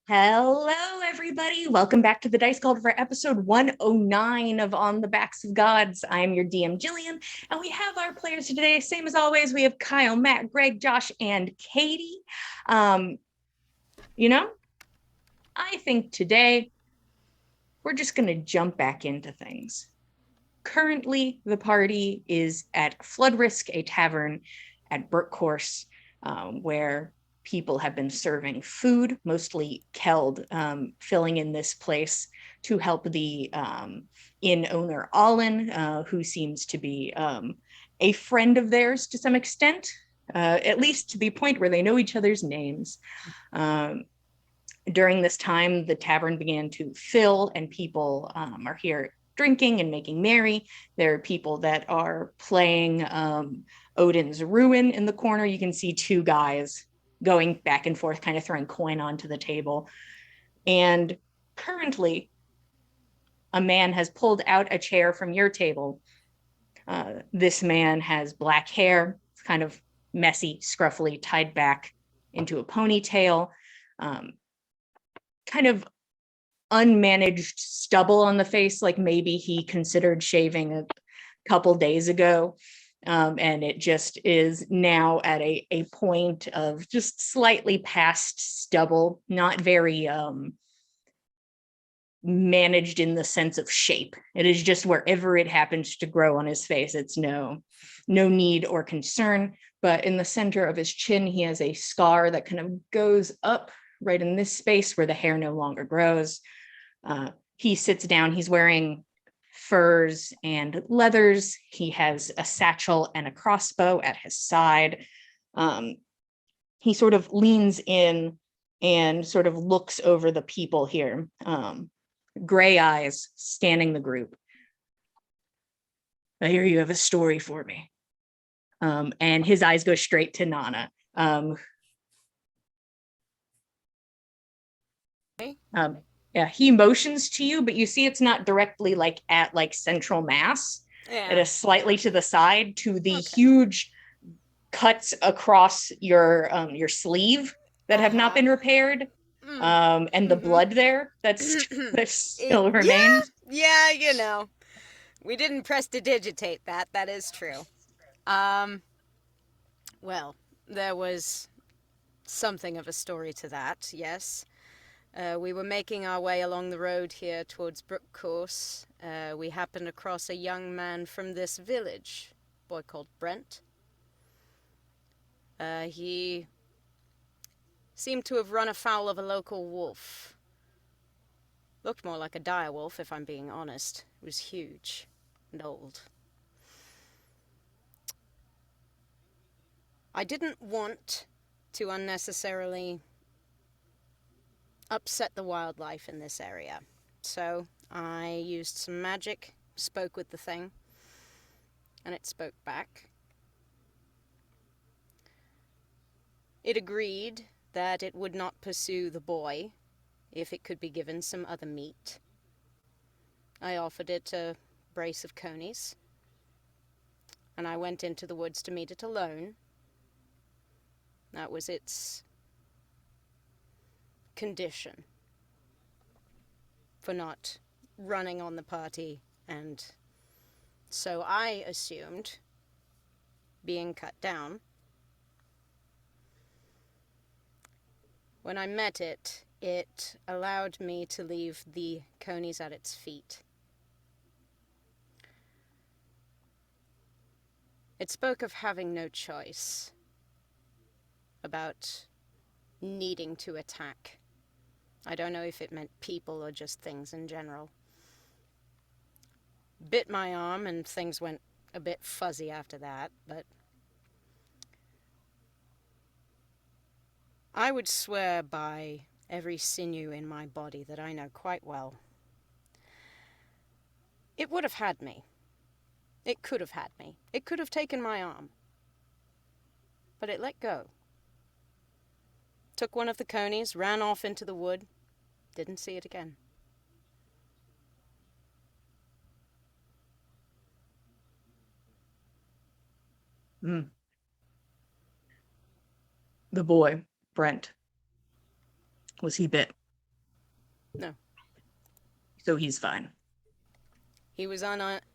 Hello, everybody. Welcome back to the Dice Cult for episode 109 of On the Backs of Gods. I am your DM, Jillian, and we have our players today. Same as always, we have Kyle, Matt, Greg, Josh, and Katie. Um, you know, I think today we're just going to jump back into things. Currently, the party is at Flood Risk, a tavern at Brook Course, where people have been serving food, mostly Keld, filling in this place to help the inn owner, Allen, who seems to be a friend of theirs to some extent, at least to the point where they know each other's names. During this time, the tavern began to fill, and people are here drinking and making merry. There are people that are playing Odin's Ruin in the corner. You can see two guys going back and forth, kind of throwing coin onto the table. And currently, a man has pulled out a chair from your table. This man has black hair, kind of messy, scruffily tied back into a ponytail. Kind of unmanaged stubble on the face, like maybe he considered shaving a couple days ago. And it just is now at a point of just slightly past stubble, not very managed in the sense of shape. It is just wherever it happens to grow on his face. It's no need or concern. But in the center of his chin, he has a scar that kind of goes up right in this space where the hair no longer grows. He sits down. He's wearing furs and leathers. He has a satchel and a crossbow at his side. He sort of leans in and sort of looks over the people here. Gray eyes scanning the group. I hear you have a story for me. And his eyes go straight to Nanna. Yeah, he motions to you, but you see it's not directly like at like central mass. It is slightly to the side to the huge cuts across your sleeve that have not been repaired. And the blood there that still remains. Yeah, we didn't prestidigitate that. That is true. Well, there was something of a story to that, yes. We were making our way along the road here towards Brook Course. We happened across a young man from this village, a boy called Brent. He seemed to have run afoul of a local wolf. Looked more like a dire wolf, if I'm being honest. It was huge and old. I didn't want to unnecessarily upset the wildlife in this area. So I used some magic, spoke with the thing, and it spoke back. It agreed that it would not pursue the boy if it could be given some other meat. I offered it a brace of conies, and I went into the woods to meet it alone. That was its condition for not running on the party, and so I assumed being cut down. When I met it, it allowed me to leave the conies at its feet. It spoke of having no choice, about needing to attack. I don't know if it meant people or just things in general. Bit my arm and things went a bit fuzzy after that, but I would swear by every sinew in my body that I know quite well. It would have had me. It could have had me. It could have taken my arm. But it let go. Took one of the conies, ran off into the wood, didn't see it again. The boy, Brent, was he bit? No. So he's fine. He was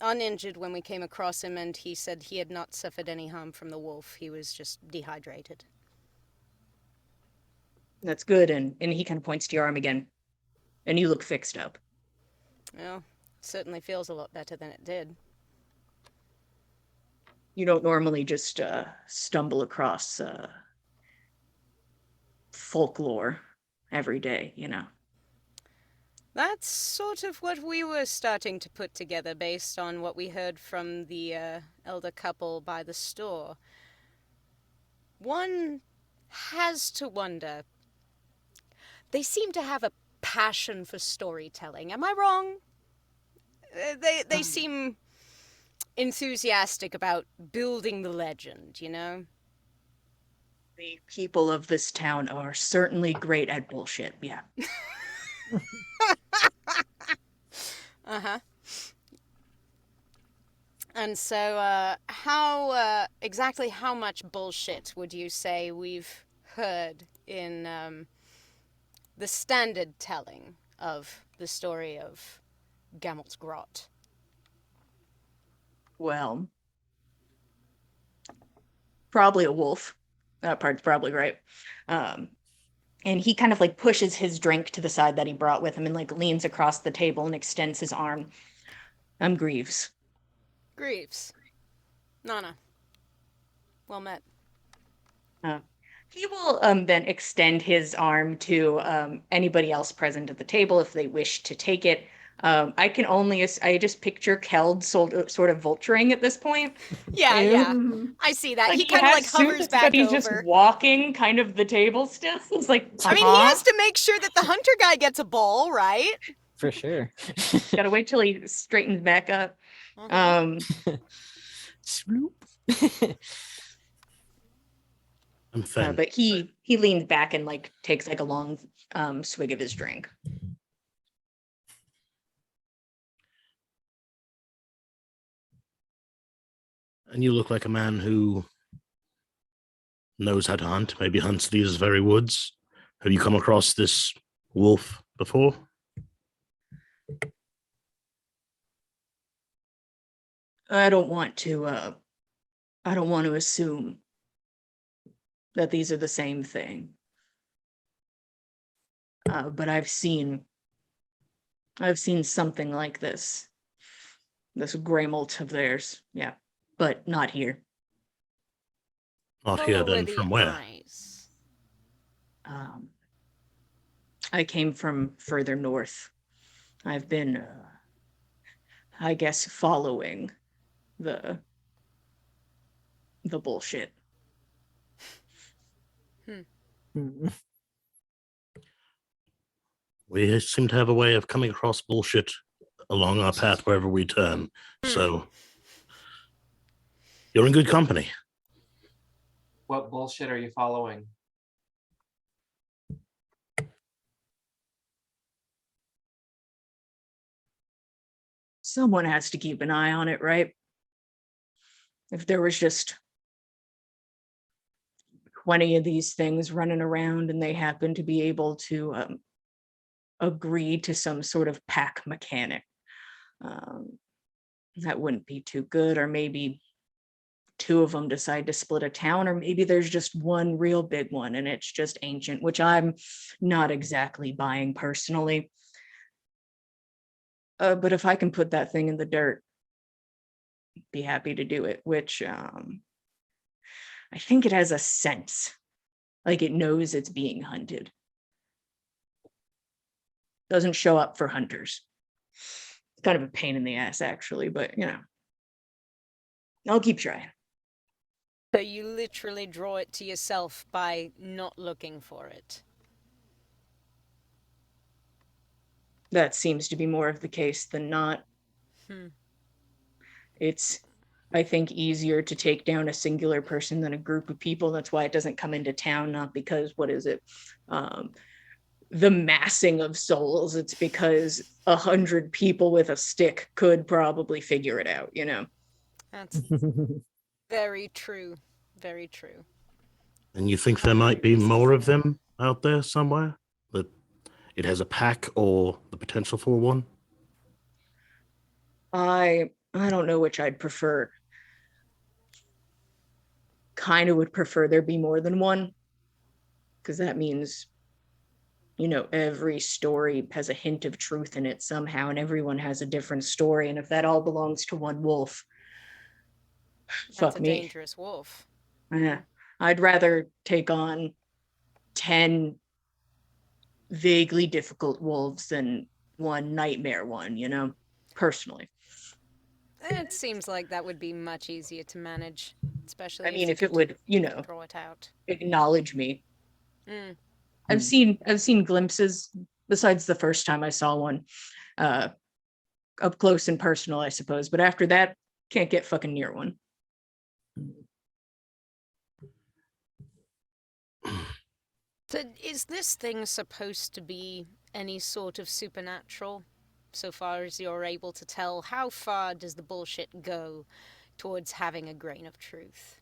uninjured when we came across him, and he said he had not suffered any harm from the wolf. He was just dehydrated. That's good. And he kind of points to your arm again. And you look fixed up. Well, certainly feels a lot better than it did. You don't normally just stumble across folklore every day, you know. That's sort of what we were starting to put together based on what we heard from the elder couple by the store. One has to wonder. They seem to have a passion for storytelling. Am I wrong? They seem enthusiastic about building the legend, you know? The people of this town are certainly great at bullshit, yeah. Uh-huh. And so, exactly how much bullshit would you say we've heard in the standard telling of the story of Gamelt's Grot? Well, probably a wolf. That part's probably right. And he kind of like pushes his drink to the side that he brought with him and like leans across the table and extends his arm. I'm Greaves. Greaves. Nanna. Well met. He will then extend his arm to anybody else present at the table if they wish to take it. I just picture Keld sort of vulturing at this point. Yeah. I see that. Like He he kind of has like hovers suits, back but he's over. just walking kind of the table still. It's like, I mean, he has to make sure that the hunter guy gets a ball, right? For sure. Gotta wait till he straightens back up. Swoop. I'm fine. But he leans back and like takes like a long swig of his drink. And you look like a man who knows how to hunt, maybe hunts these very woods. Have you come across this wolf before? I don't want to assume that these are the same thing. But I've seen something like this Greymolt of theirs, yeah, but not here. Not here then, from where? Eyes. I came from further north. I've been, I guess, following the bullshit. We seem to have a way of coming across bullshit along our path wherever we turn. So you're in good company. What bullshit are you following? Someone has to keep an eye on it, right? If there was just 20 of these things running around and they happen to be able to agree to some sort of pack mechanic, that wouldn't be too good. Or maybe two of them decide to split a town, or maybe there's just one real big one and it's just ancient, which I'm not exactly buying personally. But if I can put that thing in the dirt, I'd be happy to do it, which I think it has a sense, like it knows it's being hunted. Doesn't show up for hunters. It's kind of a pain in the ass, actually, but you know, I'll keep trying. So you literally draw it to yourself by not looking for it. That seems to be more of the case than not. It's, I think, easier to take down a singular person than a group of people. That's why it doesn't come into town, not because, what is it? The massing of souls. It's because 100 people with a stick could probably figure it out, you know? That's very true. Very true. And you think there might be more of them out there somewhere? That it has a pack or the potential for one? I don't know which I'd prefer. Kind of would prefer there be more than one, because that means, every story has a hint of truth in it somehow, and everyone has a different story. And if that all belongs to one wolf, That's fuck a me. dangerous wolf. Yeah. I'd rather take on 10 vaguely difficult wolves than one nightmare one, personally. It seems like that would be much easier to manage, especially I if mean, you if it could would, draw it out. acknowledge me. Mm. I've seen glimpses besides the first time I saw one, up close and personal, I suppose. But after that, can't get fucking near one. So is this thing supposed to be any sort of supernatural? So far as you're able to tell, how far does the bullshit go towards having a grain of truth?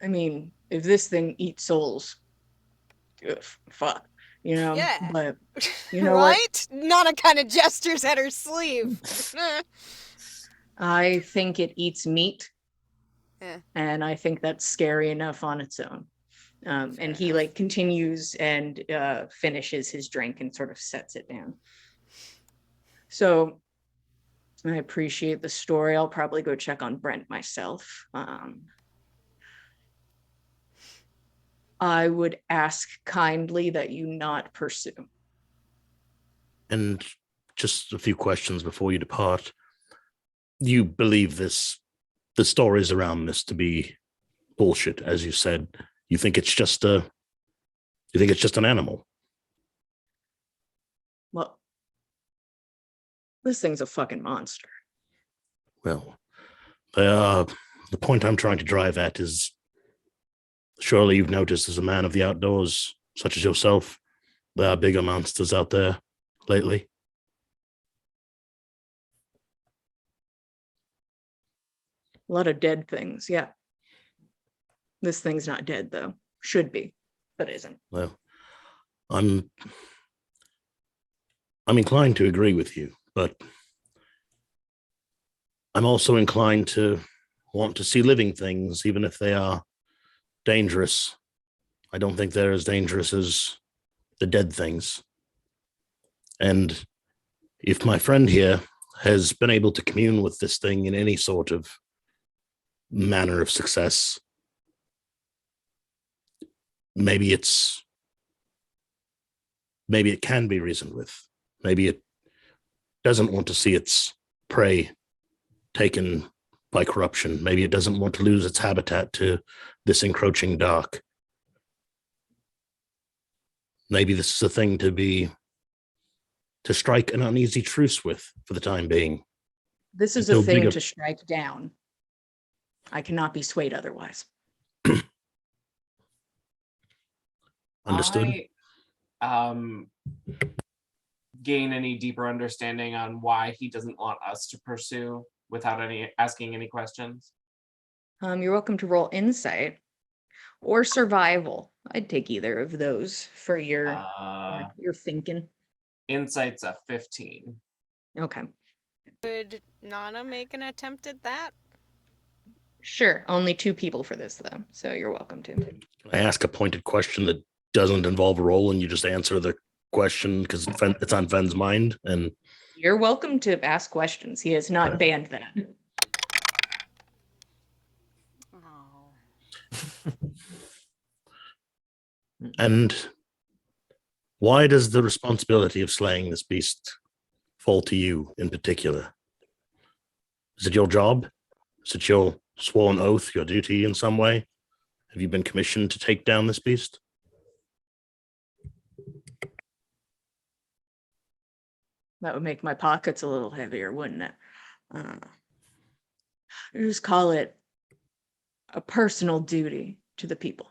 I mean, if this thing eats souls, fuck, Yeah. But you know what? Right? Nanna kind of gestures at her sleeve. I think it eats meat, Yeah. and I think that's scary enough on its own. And he enough. continues and finishes his drink and sort of sets it down. So I appreciate the story. I'll probably go check on Brent myself. I would ask kindly that you not pursue. And just a few questions before you depart. You believe the stories around this to be bullshit, as you said. You think it's just an animal? Well, this thing's a fucking monster. Well, the point I'm trying to drive at is surely you've noticed as a man of the outdoors, such as yourself, there are bigger monsters out there lately. A lot of dead things, yeah. This thing's not dead, though. Should be, but isn't. Well, I'm inclined to agree with you, but I'm also inclined to want to see living things, even if they are dangerous. I don't think they're as dangerous as the dead things. And if my friend here has been able to commune with this thing in any sort of manner of success, maybe it can be reasoned with. Maybe it doesn't want to see its prey taken by corruption. Maybe it doesn't want to lose its habitat to this encroaching dark. Maybe this is a thing to strike an uneasy truce with for the time being. This is a thing to strike down. I cannot be swayed otherwise. Understood. Gain any deeper understanding on why he doesn't want us to pursue without asking any questions? You're welcome to roll insight or survival. I'd take either of those for your thinking. Insight's a 15. Okay. Could Nanna make an attempt at that? Sure. Only 2 people for this, though, so you're welcome to. Can I ask a pointed question that doesn't involve a roll and you just answer the question because it's on Ven's mind? And you're welcome to ask questions. He has not banned that. Oh. And why does the responsibility of slaying this beast fall to you in particular? Is it your job? Is it your sworn oath, your duty in some way? Have you been commissioned to take down this beast? That would make my pockets a little heavier, wouldn't it? Just call it a personal duty to the people,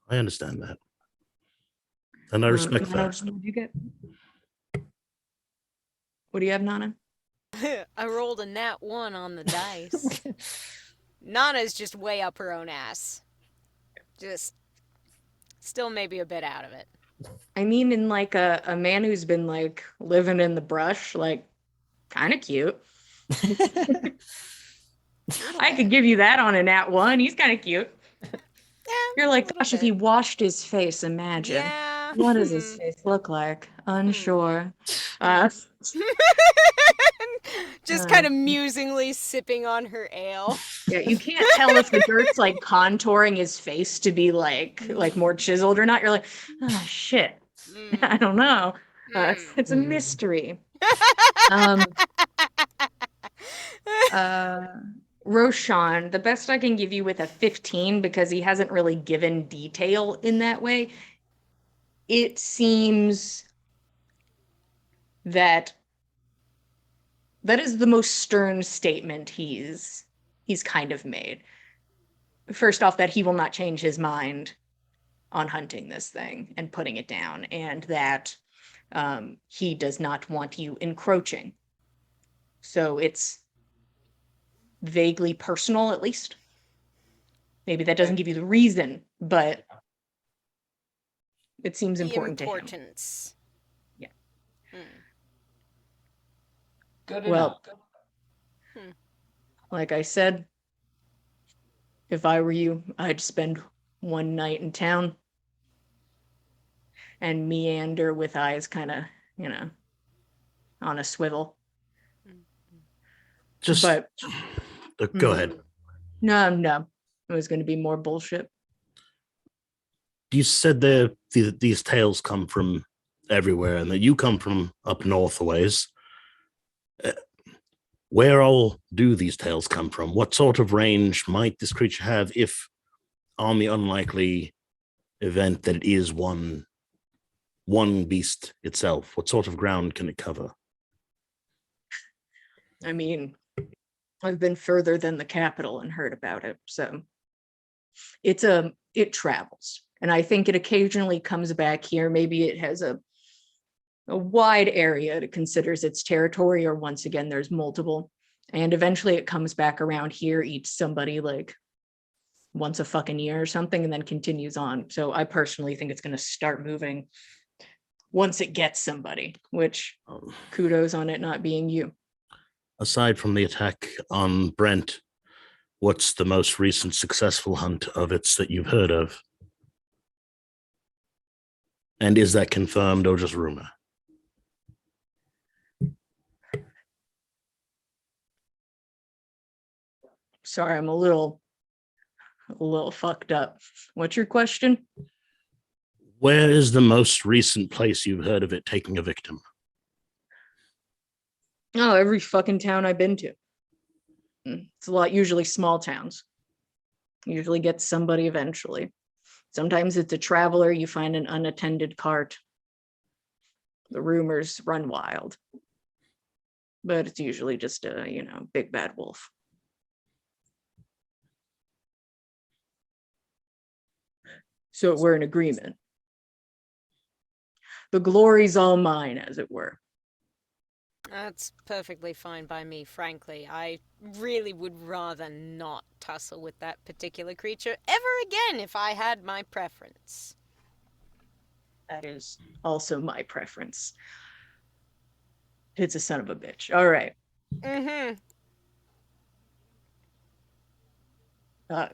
I understand that. And I respect Nanna, that. what did you get? What do you have, Nanna? I rolled a nat 1 on the dice. Nanna's just way up her own ass. Just still maybe a bit out of it. I mean, in like a man who's been like living in the brush, like kind of cute. I could give you that on a nat one. He's kind of cute. Yeah, You're like, a little gosh, if he bit. washed his face, imagine. Yeah. What does his face look like? Unsure. Just Uh, kind of musingly sipping on her ale. yeah, you can't tell if the dirt's like contouring his face to be like more chiseled or not. You're like, oh shit. I don't know. It's a mystery. Um, Roshan, the best I can give you with a 15, because he hasn't really given detail in that way, it seems that that is the most stern statement he's kind of made. First off, that he will not change his mind on hunting this thing and putting it down, and that he does not want you encroaching. So it's vaguely personal, at least. Maybe that doesn't give you the reason, but it seems The important importance. to him. Yeah. Good Well, enough. like I said, if I were you, I'd spend one night in town and meander with eyes kind of, on a swivel. Just But go ahead. No, it was going to be more bullshit. You said these tales come from everywhere, and that you come from up north a ways. Where all do these tales come from? What sort of range might this creature have, if on the unlikely event that it is one beast itself? What sort of ground can it cover? I mean, I've been further than the capital and heard about it, so it travels, and I think it occasionally comes back here. Maybe it has a wide area it considers its territory, or once again, there's multiple, and eventually it comes back around here, eats somebody like once a fucking year or something, and then continues on. So I personally think it's going to start moving once it gets somebody, which kudos on it not being you. Aside from the attack on Brent, what's the most recent successful hunt of its that you've heard of? And is that confirmed or just rumor? Sorry, I'm a little fucked up. What's your question? Where is the most recent place you've heard of it taking a victim? Oh, every fucking town I've been to. It's a lot, usually small towns. Usually gets somebody eventually. Sometimes it's a traveler, you find an unattended cart. The rumors run wild. But it's usually just a, big bad wolf. So we're in agreement. The glory's all mine, as it were. That's perfectly fine by me, frankly. I really would rather not tussle with that particular creature ever again if I had my preference. That is also my preference. It's a son of a bitch. All right.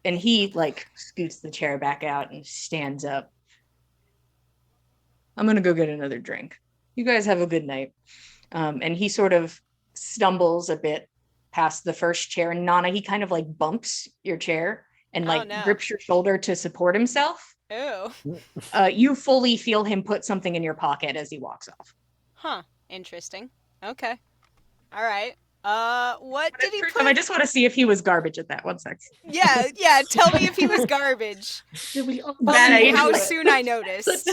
And he scoots the chair back out and stands up. I'm gonna go get another drink. You guys have a good night. And he sort of stumbles a bit past the first chair, and Nanna, he kind of bumps your chair and grips your shoulder to support himself. Oh. You fully feel him put something in your pocket as he walks off. Huh. Interesting. Okay. All right. What did he put? I just want to see if he was garbage at that. 1 sec. Yeah. Tell me if he was garbage. Tell me how soon I noticed.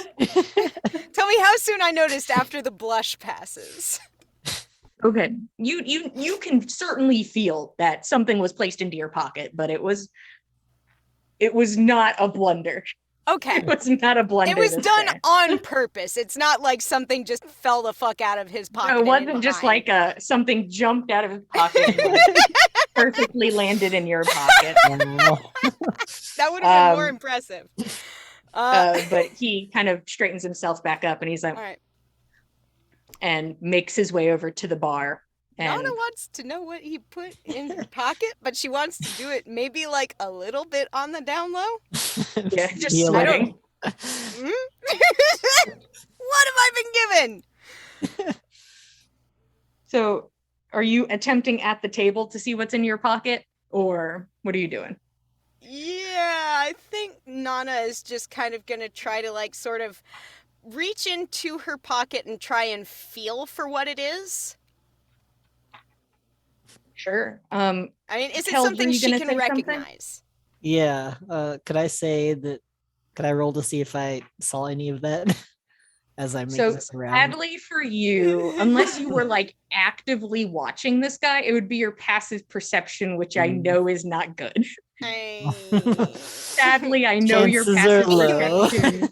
Tell me how soon I noticed after the blush passes. Okay. You can certainly feel that something was placed into your pocket, but it was not a blunder. Okay. It was not a blunder. It was done on purpose. It's not like something just fell the fuck out of his pocket. No, it wasn't just something jumped out of his pocket. perfectly landed in your pocket. Wow. That would have been more Um, impressive. But he kind of straightens himself back up and he's like, all right. and makes his way over to the bar. And Nanna wants to know what he put in her pocket, but she wants to do it maybe like a little bit on the down low. yeah, just Feel sweating. Hmm? What have I been given? So are you attempting at the table to see what's in your pocket? Or what are you doing? Yeah, I think Nanna is just kind of gonna try to like sort of reach into her pocket and try and feel for what it is. Sure. I mean, is it Kels, were something you she gonna can say something? recognize? Yeah. Could I say that? Could I roll to see if I saw any of that as I make So this around? sadly for you, unless you were like actively watching this guy, it would be your passive perception, which I know is not good. Sadly, I know your Chances are passive low. perception.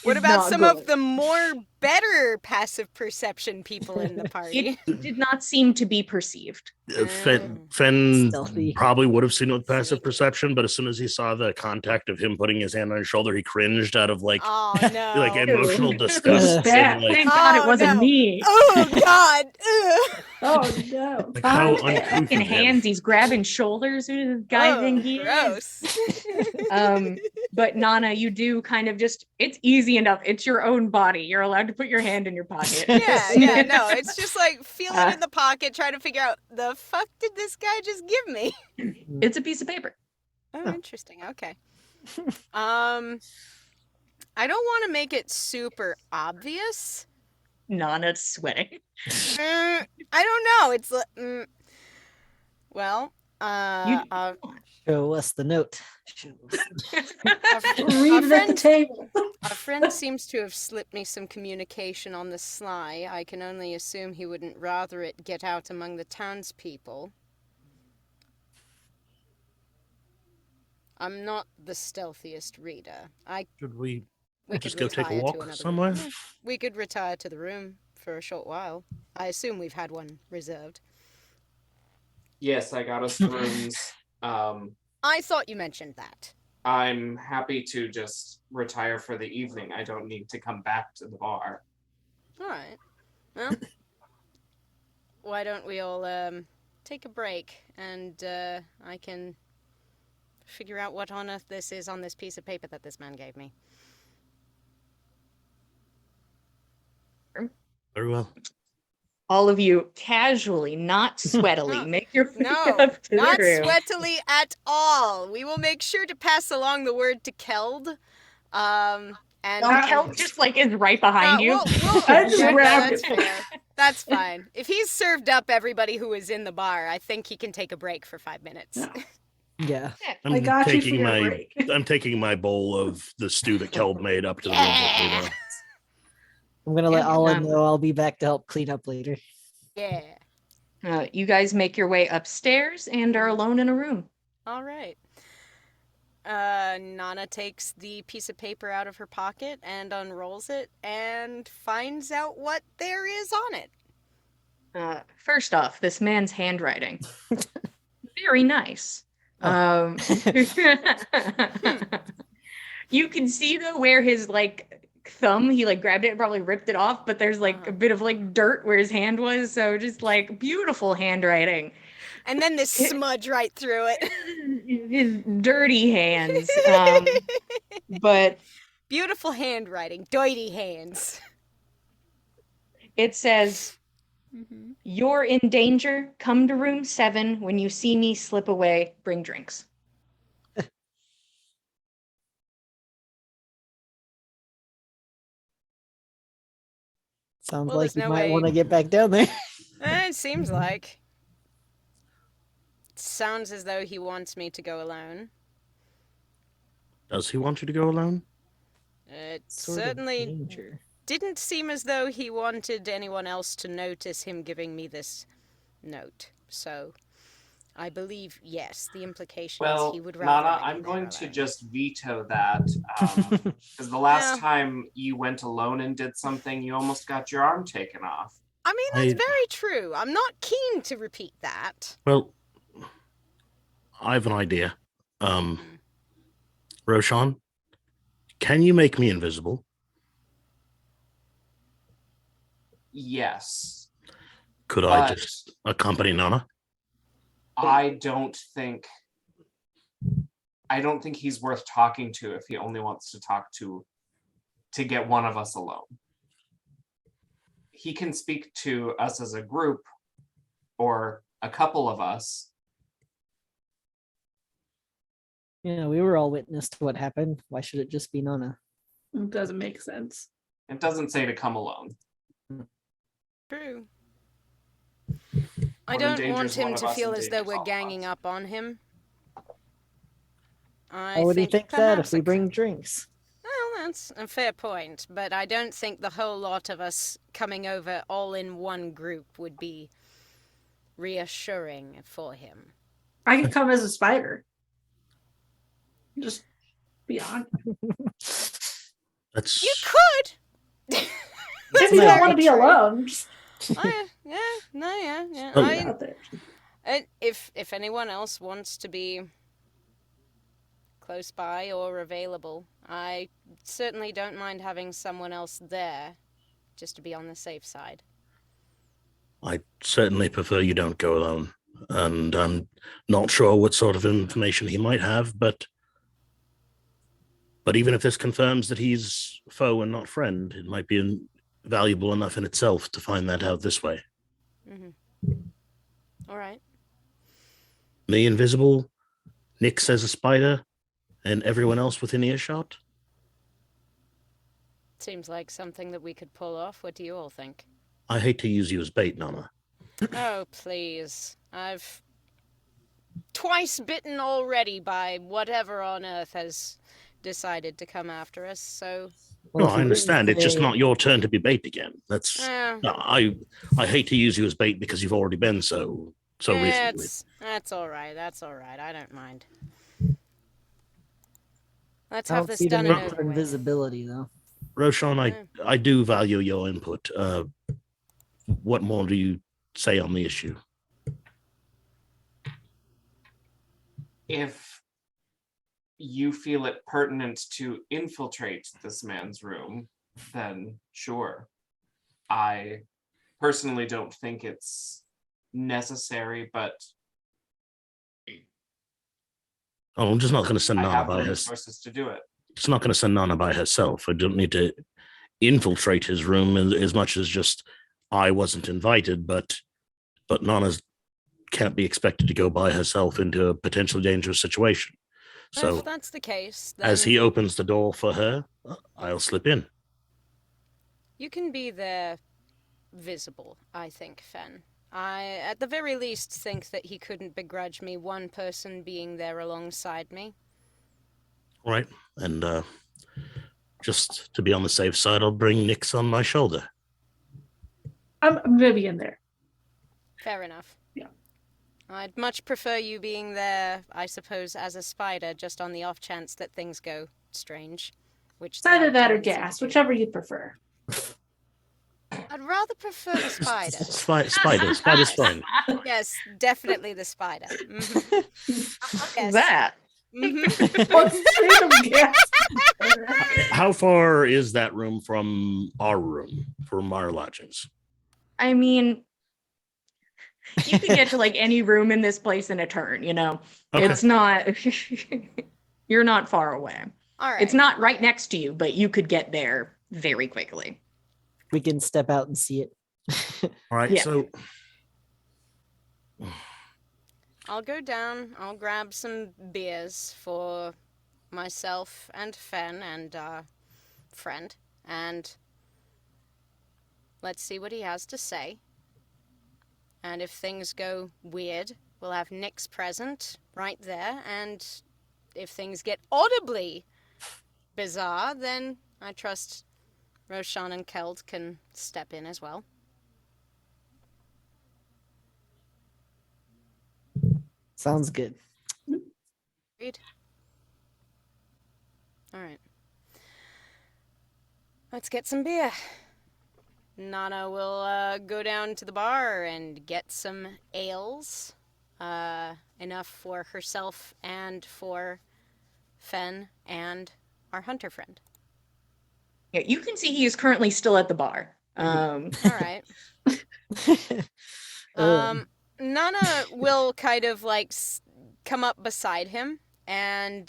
What is about not some good. of the more better passive perception people in the party? It did not seem to be perceived. Fen Stealthy. probably would have seen it with passive Sneaky. perception, but as soon as he saw the contact of him putting his hand on his shoulder, he cringed out of like Oh no! like emotional Ew. disgust. Bad. And, like, Thank God it Oh, wasn't no. me. Oh God! Ugh. Oh no. Like, how Fine. uncouth Fucking of him. hands, he's grabbing shoulders. Who does this guy Oh, think he is? gross. But Nanna, you do kind of just, it's easy enough. It's your own body. You're allowed to put your hand in your pocket. Yeah, no, it's just like feel it Uh, in the pocket, try to figure out the fuck did this guy just give me? It's a piece of paper. Oh, interesting. Okay. I don't want to make it super obvious. Nanna's sweating. I don't know. It's well, You Show us the note. Read it at the table. our friend seems to have slipped me some communication on the sly. I can only assume he wouldn't rather it get out among the townspeople. I'm not the stealthiest reader. Should we We just could go take a retire to walk another somewhere? room. We could retire to the room for a short while. I assume we've had one reserved. Yes, I got us rooms. I thought you mentioned that. I'm happy to just retire for the evening. I don't need to come back to the bar. All right. Well, why don't we all take a break and I can figure out what on earth this is on this piece of paper that this man gave me. Very well. all of you casually, not sweatily, make your way No, up to not the room. sweatily at all. We will make sure to pass along the word to Keld. And Keld just like is right behind you. I just grabbed that's it. fair. That's fine. If he's served up everybody who is in the bar, I think he can take a break for 5 minutes. Yeah. Yeah. I got you for your my break. I'm taking my bowl of the stew that Kelb made up to the room with me, though. I'm gonna let Yeah, Alan know I'll be back to help clean up later. Yeah. You guys make your way upstairs and are alone in a room. All right. Nanna takes the piece of paper out of her pocket and unrolls it and finds out what there is on it. First off, this man's handwriting. Very nice. Oh. You can see though where his like thumb, he like grabbed it and probably ripped it off, but there's like a bit of like dirt where his hand was, so just like beautiful handwriting. And then this smudge right through it. His dirty hands. But Beautiful handwriting. Doity hands. it says, "You're in danger. Come to room 7. When you see me slip away, bring drinks." Sounds Well, like there's you no might way- want to get back down there. It seems like. Sounds as though he wants me to go alone. Does he want you to go alone? It Sort of certainly danger. didn't seem as though he wanted anyone else to notice him giving me this note. So, I believe, yes, the implication is Well, he would rather Nana, I I'm go there going to alone. just veto that. Because the last Yeah. time you went alone and did something, you almost got your arm taken off. I mean, that's I- very true. I'm not keen to repeat that. Well, I have an idea. Hmm. Roshan, can you make me invisible? Yes, Could I but just accompany Nanna? I don't think he's worth talking to if he only wants to talk to get one of us alone. He can speak to us as a group or a couple of us. Yeah, we were all witness to what happened. Why should it just be Nana? It doesn't make sense. It doesn't say to come alone. True. I What don't want endangers one him of to us feel as though endangers we're all of ganging us. up on him. Why would he think that if we bring drinks? Well, that's a fair point, but I don't think the whole lot of us coming over all in one group would be reassuring for him. I could come as a spider. Just be on. That's You could! If you don't want to be alone, just Oh, yeah, yeah. Oh. put it out there. If anyone else wants to be close by or available, I certainly don't mind having someone else there, just to be on the safe side. I certainly prefer you don't go alone. And I'm not sure what sort of information he might have, but even if this confirms that he's foe and not friend, it might be valuable enough in itself to find that out this way. Mm-hmm. All right. Me invisible, Nick says a spider, and everyone else within earshot? Seems like something that we could pull off. What do you all think? I hate to use you as bait, Nanna. Oh, please. I've twice bitten already by whatever on earth has decided to come after us, so... No, if I you understand. didn't It's just say- not your turn to be bait again. That's Eh, no, I hate to use you as bait because you've already been so recently. That's all right. That's all right. I don't mind. Let's I have don't this see the done and need over for with. invisibility, though. Roshan, Yeah. I do value your input. What more do you say on the issue? If you feel it pertinent to infiltrate this man's room, then sure. I personally don't think it's necessary, but Oh, I'm just not going to send I Nanna have by the herself. resources to do it. Just not going to send Nanna by herself. I don't need to infiltrate his room as much as just I wasn't invited, but Nana can't be expected to go by herself into a potentially dangerous situation. So If that's the case, then as he opens the door for her, I'll slip in. you can be there visible, I think, Fen. I, at the very least, think that he couldn't begrudge me one person being there alongside me. All right. And just to be on the safe side, I'll bring Nyx on my shoulder. I'm gonna be in there. Fair enough. Yeah. I'd much prefer you being there, I suppose, as a spider, just on the off chance that things go strange. Which It's either that or tendency to gas, do. whichever you prefer. I'd rather prefer the spider. Spider's fine. Yes, definitely the spider. Mhm. Yes. That. Mhm. What's the rate of gas? How far is that room from our room, from our lodgings? I mean, you can get to like any room in this place in a turn, you know. Okay. It's not you're not far away. All right. It's not right next to you, but you could get there very quickly. We can step out and see it. All right. Yeah. So I'll go down. I'll grab some beers for myself and Fen and friend, and let's see what he has to say. And if things go weird, we'll have Nyx present right there, and if things get audibly bizarre, then I trust Roshan and Keld can step in as well. Sounds good. Agreed. All right. Let's get some beer. Nanna will go down to the bar and get some ales. enough for herself and for Fen and our hunter friend. Yeah, you can see he is currently still at the bar. All right. Um, Nanna will kind of like come up beside him, and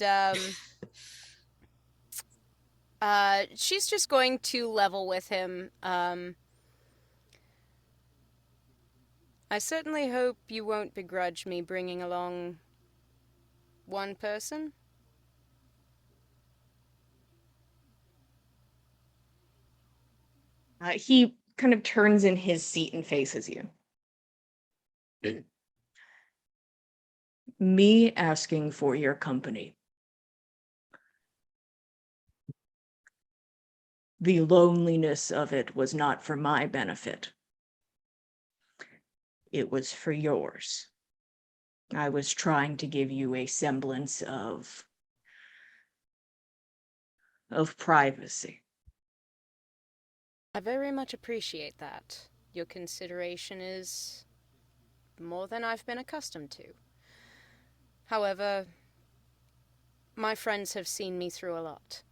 she's just going to level with him. I certainly hope you won't begrudge me bringing along one person. He kind of turns in his seat and faces you. Me asking for your company. The loneliness of it was not for my benefit. It was for yours. I was trying to give you a semblance of privacy. I very much appreciate that. Your consideration is more than I've been accustomed to. However, my friends have seen me through a lot.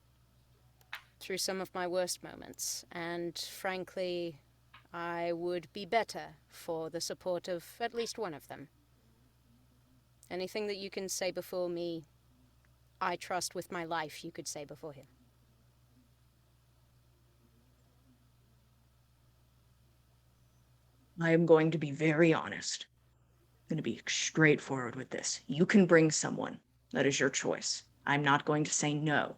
Through some of my worst moments, and frankly, I would be better for the support of at least one of them. Anything that you can say before me, I trust with my life you could say before him. I am going to be very honest. I'm going to be straightforward with this. You can bring someone. That is your choice. I'm not going to say no.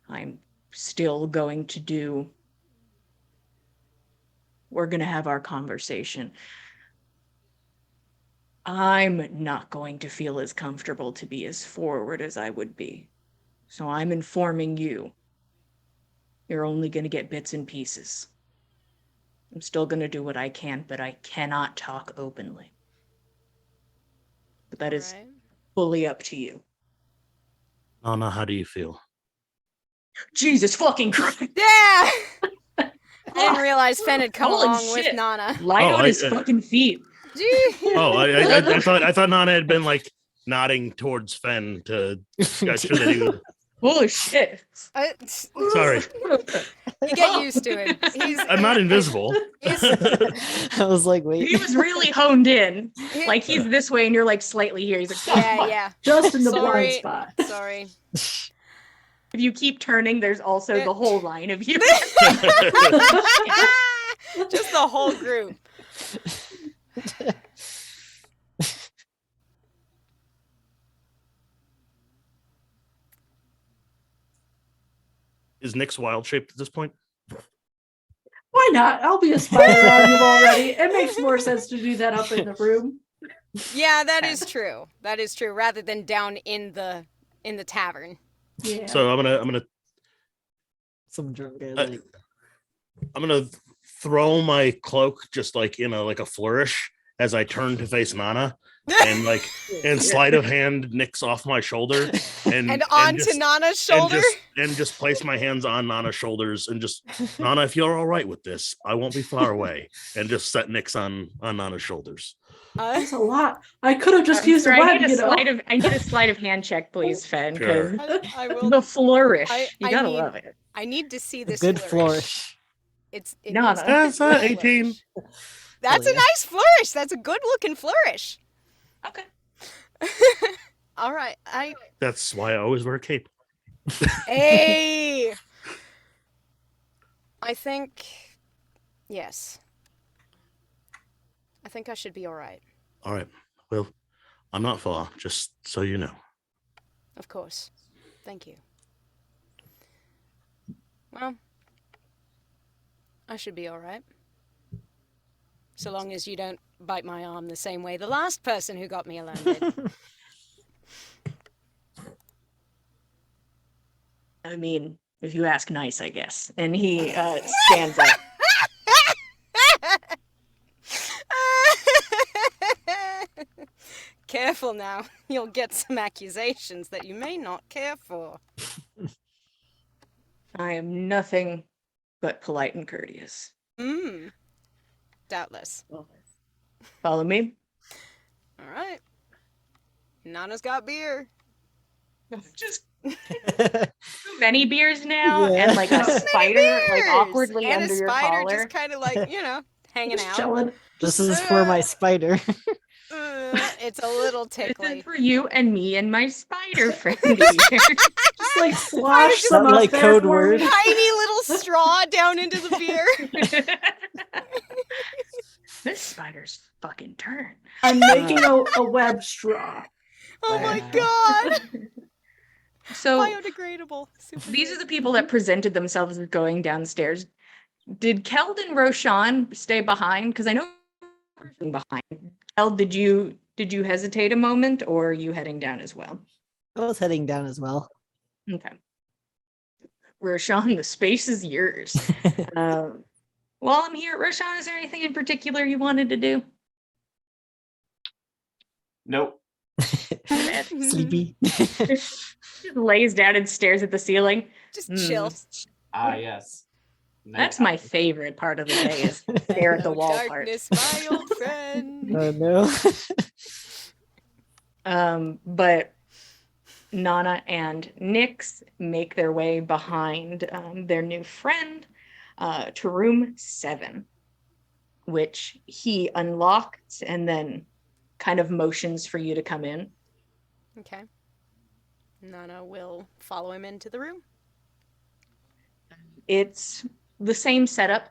I'm still going to do. We're going to have our conversation. I'm not going to feel as comfortable to be as forward as I would be. So I'm informing you. You're only going to get bits and pieces. I'm still going to do what I can, but I cannot talk openly. But that is Alright. fully up to you. Nanna, how do you feel? Jesus fucking Christ! Yeah! I didn't realize Fen had come Holy along with shit. Nanna. Light on I- his fucking feet. Gee. Oh, I thought Nanna had been like nodding towards Fen to gesture that he would. Holy shit. Sorry, You get used to him. I'm not invisible. I was like, wait. He was really honed in. Like he's this way and you're like slightly here. He's like, Yeah. Just in the blind Sorry. spot. Sorry. If you keep turning, there's also the whole line of you. Just the whole group. Is Nick's wild shaped at this point? Why not? I'll be a spider on you already. It makes more sense to do that up in the room. Yeah, that is true. That is true. Rather than down in the tavern. Yeah. So I'm gonna Some drunk guy like I'm gonna throw my cloak just like in a flourish as I turn to face Nanna and sleight of hand Nick's off my shoulder And onto just, Nanna's shoulder. and just place my hands on Nanna's shoulders and just Nanna, if you're all right with this, I won't be far away, and just set Nick's on Nanna's shoulders. That's a lot. I could have just I'm used a sorry, web, I need a sleight of hand check, please, Fen. Sure. I will. The flourish. I You gotta need- love it. I need to see a this good flourish. flourish. It Nana. needs to be That's a good 18. flourish. That's Hell a yeah. nice flourish. That's a good looking flourish. Okay. All right. That's why I always wear a cape. Hey. I think. Yes. I think I should be all right. All right. Well, I'm not far, just so you know. Of course. Thank you. Well, I should be all right. So long as you don't bite my arm the same way the last person who got me alone did. I mean, if you ask nice, I guess. And he stands up. Careful now. You'll get some accusations that you may not care for. I am nothing but polite and courteous. Doubtless. Follow me. All right. Nana's got beer. Just too many beers now, Yeah. and like a Too many spider like Beers! awkwardly and under a your spider collar. just kind of like, hanging Just out. chilling. This is for my spider. It's a little This is tickly. for you and me and my spider friend here. Just like slosh just some not up like there code for word. me. Tiny little straw down into the beer. This spider's fucking turn. I'm making a web straw. Oh my Wow. god. So Biodegradable. Super these good. are the people that presented themselves as going downstairs. Did Keld and Roshan stay behind? Because I know behind. Keld, did you hesitate a moment, or are you heading down as well? I was heading down as well. Okay. Roshan, the space is yours. While I'm here, Roshan, is there anything in particular you wanted to do? Nope. Sleepy. Just lays down and stares at the ceiling. Just chill. Ah, yes. That's my Nighttime. favorite part of the day is stare at the Hello, wall darkness, my old friend. Oh no. part. But Nanna and Nyx make their way behind their new friend to room 7, which he unlocked and then kind of motions for you to come in. Okay. Nana will follow him into the room. It's the same setup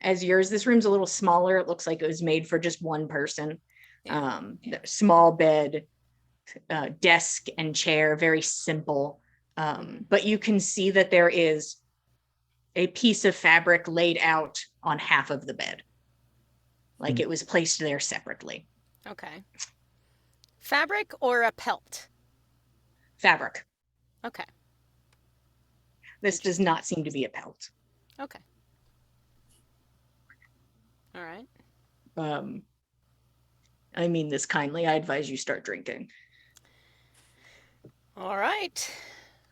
as yours. This room's a little smaller. It looks like it was made for just one person. Yeah. Small bed, desk and chair, very simple. But you can see that there is a piece of fabric laid out on half of the bed. Like it was placed there separately. Okay. Fabric or a pelt? Fabric. Okay. This does not seem to be a pelt. Okay. All right. I mean this kindly. I advise you start drinking. All right.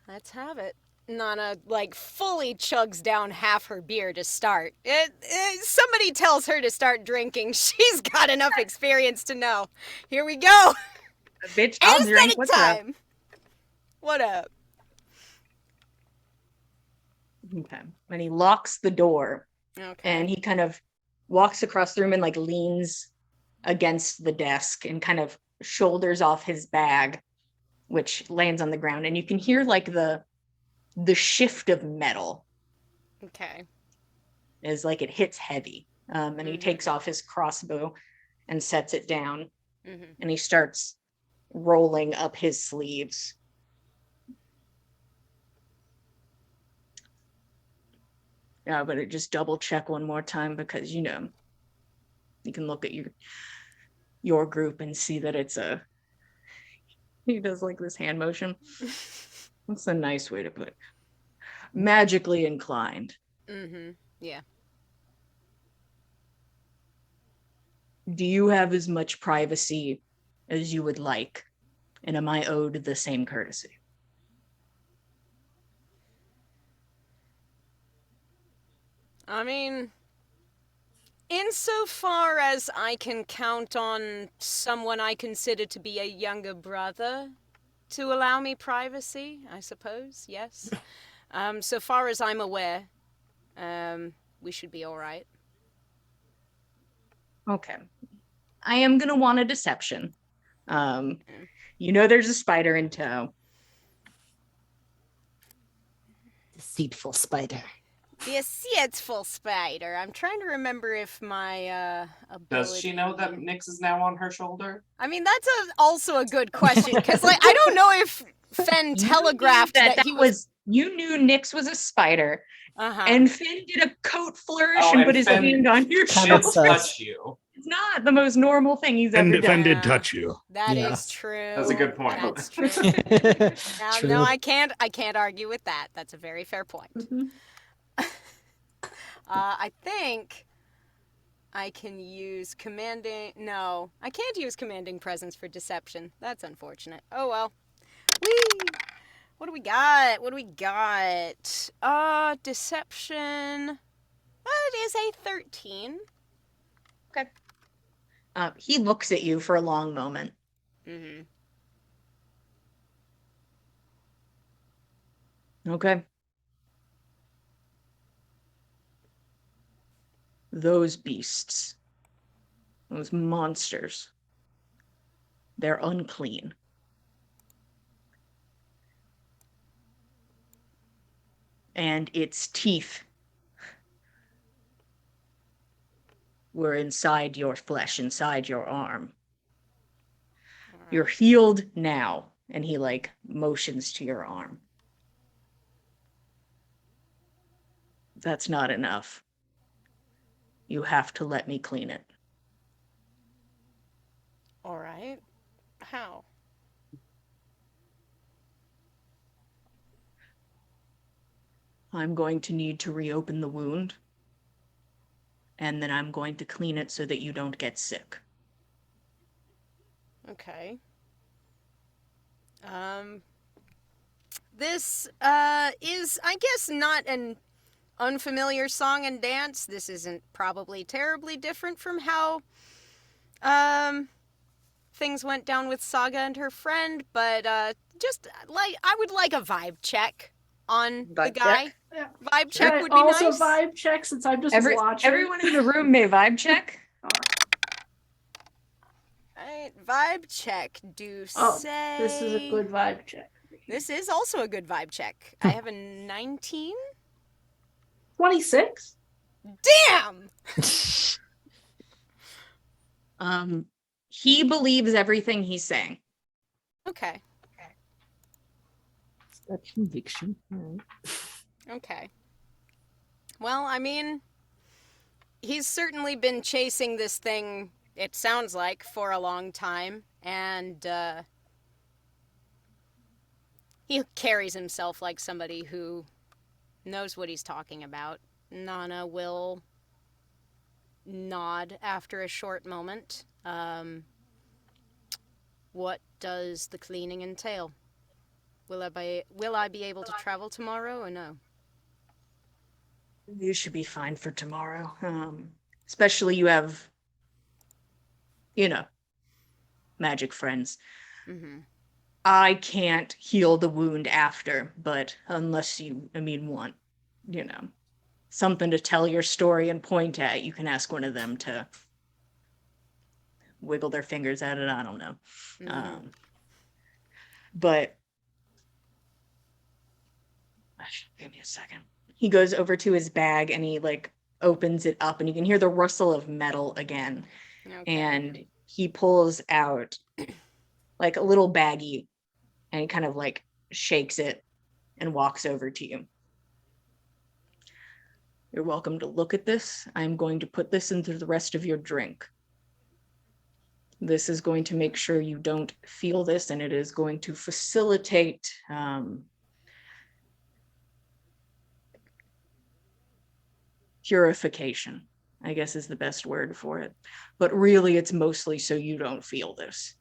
Let's have it. Nana, fully chugs down half her beer to start. Somebody tells her to start drinking. She's got enough experience to know. Here we go. Bitch, I'll drink. Anesthetic What's up? time. What up? Okay. And he locks the door. Okay. And he kind of walks across the room and leans against the desk and kind of shoulders off his bag, which lands on the ground. And you can hear the shift of metal Okay. as it hits heavy. And he takes off his crossbow and sets it down. Mm-hmm. And he starts rolling up his sleeves. Yeah, but just double check one more time because you can look at your group and see that it's he does this hand motion. What's a nice way to put it? Magically inclined. Mm-hmm. Yeah. Do you have as much privacy as you would like? And am I owed the same courtesy? I mean, insofar as I can count on someone I consider to be a younger brother to allow me privacy, I suppose, yes. So far as I'm aware, we should be all right. Okay. I am going to want a deception. There's a spider in tow. Deceitful spider. Deceitful spider. I'm trying to remember if my ability... Does she know that Nyx is now on her shoulder? I mean, that's also a good question, because I don't know if Fen telegraphed that he was... You knew Nyx was a spider, Uh-huh. and Finn did a coat flourish Oh, and and put his Finn hand on your kind of shoulder. sus. Touch you. It's not the most normal thing he's ever done. Fen did Yeah. touch you. That Yeah. is true. That's a good point. That's true. True. No, I can't argue with that. That's a very fair point. Mhm. I think I can use commanding... No, I can't use commanding presence for deception. That's unfortunate. Oh, well. Whee! What do we got? Deception... It is a 13. He looks at you for a long moment. Mm-hmm. Okay. Those beasts, those monsters, they're unclean. And its teeth were inside your flesh, inside your arm. All You're right. healed now. And he like motions to your arm. That's not enough. You have to let me clean it. All right. How? I'm going to need to reopen the wound. And then I'm going to clean it so that you don't get sick. Okay. This is, I guess, not an unfamiliar song and dance. This isn't probably terribly different from how things went down with Saga and her friend, but just like I would like a vibe check on the Vibe guy. check? Yeah. Vibe Can I check would be also nice. vibe check since I'm just watching? Everyone in the room may vibe check. Alright, vibe check. Do Oh, say this is a good vibe check. This is also a good vibe check. I have a 19. 26? Damn! He believes everything he's saying. Okay. That conviction. All right. Okay. Well, I mean, he's certainly been chasing this thing, it sounds like, for a long time, and he carries himself like somebody who knows what he's talking about. Nanna will nod after a short moment. What does the cleaning entail? Will I be able to travel tomorrow or no? You should be fine for tomorrow. Especially you have, magic friends. Mm-hmm. I can't heal the wound after, but unless you, want, something to tell your story and point at, you can ask one of them to wiggle their fingers at it. I don't know. Mm-hmm. But give me a second. He goes over to his bag and he like opens it up and you can hear the rustle of metal again. Okay. And he pulls out like a little baggie and he kind of like shakes it and walks over to you. You're welcome to look at this. I'm going to put this into the rest of your drink. This is going to make sure you don't feel this, and it is going to facilitate purification, I guess is the best word for it. But really, it's mostly so you don't feel this.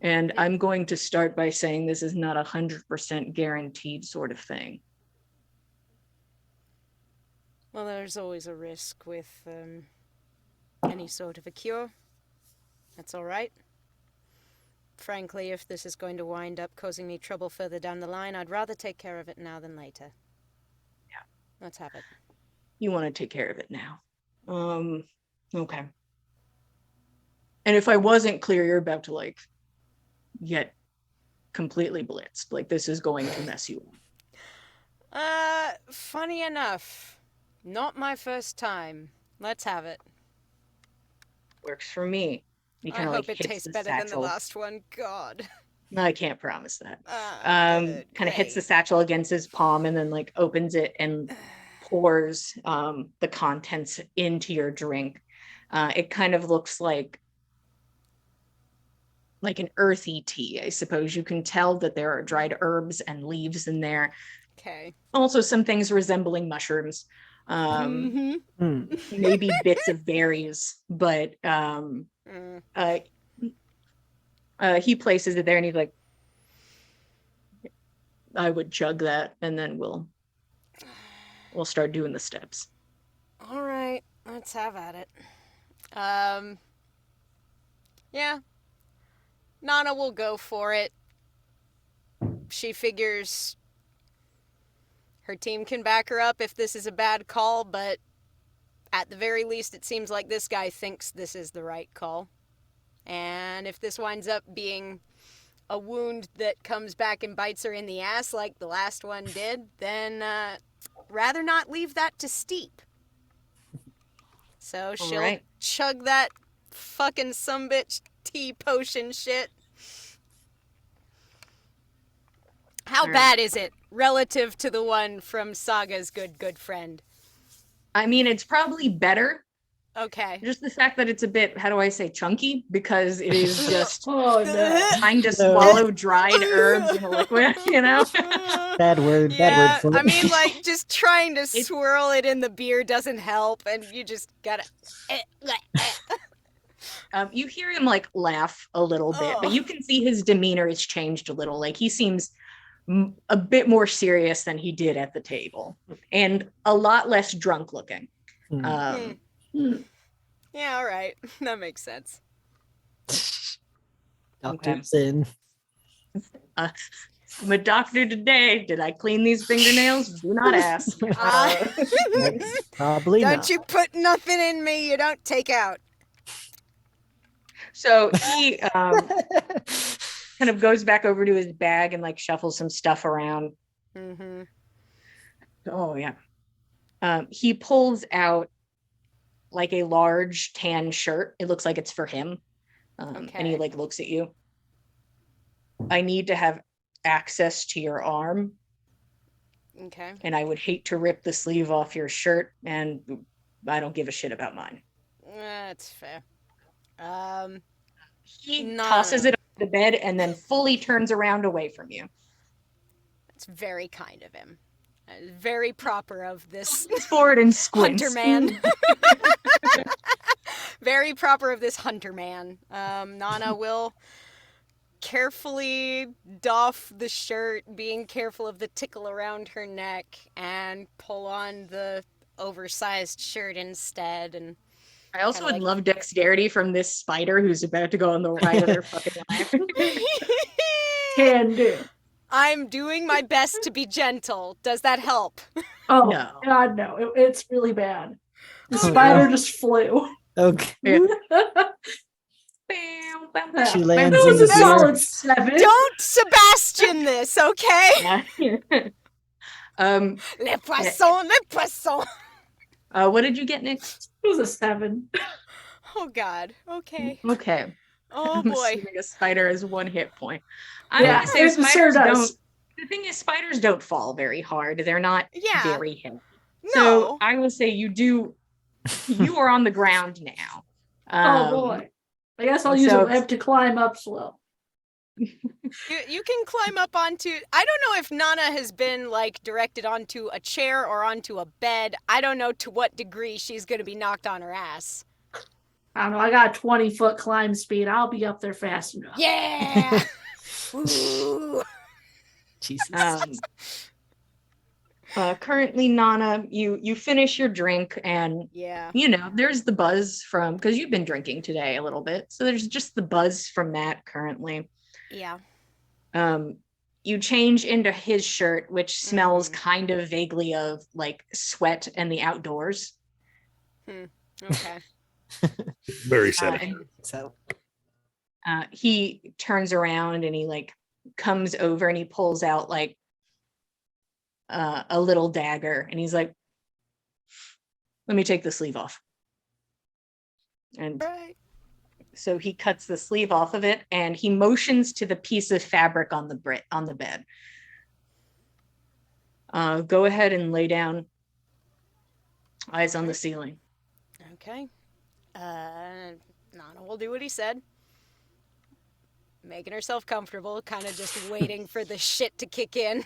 And I'm going to start by saying this is not 100% guaranteed sort of thing. Well, there's always a risk with any sort of a cure. That's all right. Frankly, if this is going to wind up causing me trouble further down the line, I'd rather take care of it now than later. Yeah. Let's have it. You want to take care of it now. Okay. And if I wasn't clear, you're about to like get completely blitzed. Like this is going to mess you up. Funny enough, not my first time. Let's have it. Works for me. He I kind of hope like it hits tastes the better than the satchel. last one. God. I can't promise that. Good. Kind of hits the Great. satchel against his palm and then like opens it and pours the contents into your drink. It kind of looks like an earthy tea, I suppose. You can tell that there are dried herbs and leaves in there. Okay. Also some things resembling mushrooms. Maybe bits of berries, but he places it there and he's like, I would chug that and then we'll start doing the steps. All right, let's have at it. Yeah. Nanna will go for it. She figures Her team can back her up if this is a bad call, but at the very least, it seems like this guy thinks this is the right call. And if this winds up being a wound that comes back and bites her in the ass like the last one did, then rather not leave that to Steep. So she'll right. chug that fucking sumbitch tea potion shit. How All right. bad is it relative to the one from Saga's good friend? I mean, it's probably better. Okay. Just the fact that it's a bit, how do I say, chunky, because it is just Oh no. trying to No. swallow dried herbs in a liquid, you know? Bad word. Yeah, Bad word for it. I mean, like, just trying to swirl it in the beer doesn't help, and you just gotta... You hear him like laugh a little bit, but you can see his demeanor has changed a little. Like he seems a bit more serious than he did at the table, and a lot less drunk looking. Yeah, all right. That makes sense. Doctor's in. I'm a doctor today. Did I clean these fingernails? Do not ask. Probably Don't not. you put nothing in me you don't take out. So he kind of goes back over to his bag and like shuffles some stuff around. Mm-hmm. Oh yeah. He pulls out like a large tan shirt. It looks like it's for him. And he Okay. like looks at you. I need to have access to your arm, Okay. and I would hate to rip the sleeve off your shirt, and I don't give a shit about mine. That's fair. He No, tosses no. it on the bed and then fully turns around away from you. That's very kind of him. Very proper of this Leans forward and squints. hunter man. Very proper of this hunter man. Nanna will carefully doff the shirt, being careful of the tickle around her neck, and pull on the oversized shirt instead. And I also Kinda would like- love dexterity from this spider who's about to go on the ride of their fucking life. Can do. I'm doing my best to be gentle. Does that help? Oh No. God, no! It's really bad. The Oh, spider no. just flew. Okay. Yeah. Yeah. She That lands was in a the solid 7. Don't Sebastian this, okay? Le poisson, le poisson. What did you get, Nick? It was a 7. Oh God. Okay. Okay. Oh I'm boy. assuming a spider has 1 hit point. I'm Yeah, gonna say it sure spiders don't. does. The thing is, spiders don't fall very hard. They're not Yeah. very heavy. No. So I will say you are on the ground now. Oh boy! I guess I'll use so- a web to climb up slow. You can climb up onto. I don't know if Nanna has been like directed onto a chair or onto a bed. I don't know to what degree she's going to be knocked on her ass. I don't know. I got a 20-foot climb speed. I'll be up there fast enough. Yeah. Ooh. Jesus. Currently, Nanna, you finish your drink, and Yeah. there's the buzz from, because you've been drinking today a little bit, so there's just the buzz from that currently. Yeah. You change into his shirt, which smells Mhm. kind of vaguely of like sweat and the outdoors. Okay. Very Uh, setting. and, So he turns around and he like comes over and he pulls out like a little dagger, and he's like, let me take the sleeve off. And Right. so he cuts the sleeve off of it, and he motions to the piece of fabric on the bed. Go ahead and lay down, eyes on the ceiling. Okay. Nanna will do what he said. Making herself comfortable, kind of just waiting for the shit to kick in.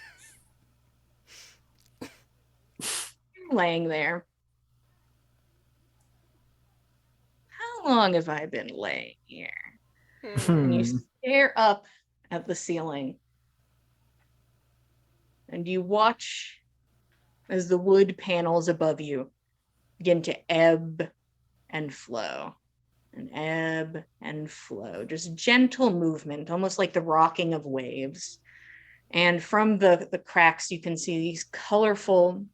Laying there. How long have I been laying here? And you stare up at the ceiling, and you watch as the wood panels above you begin to ebb and flow, and ebb and flow. Just gentle movement, almost like the rocking of waves. And from the cracks, you can see these colorful,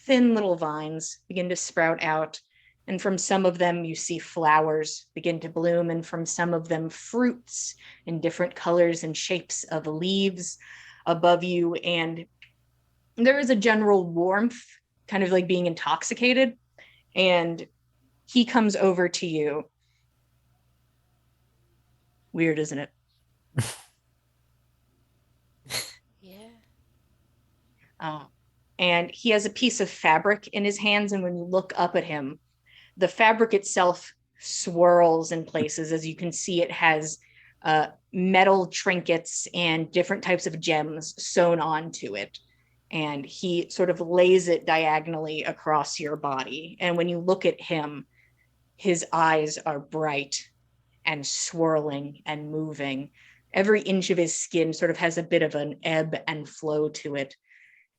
thin little vines begin to sprout out. And from some of them, you see flowers begin to bloom. And from some of them, fruits in different colors and shapes of leaves above you. And there is a general warmth, kind of like being intoxicated. And he comes over to you. Weird, isn't it? Yeah. And he has a piece of fabric in his hands. And when you look up at him, the fabric itself swirls in places. As you can see, it has metal trinkets and different types of gems sewn onto it. And he sort of lays it diagonally across your body. And when you look at him, his eyes are bright and swirling and moving. Every inch of his skin sort of has a bit of an ebb and flow to it.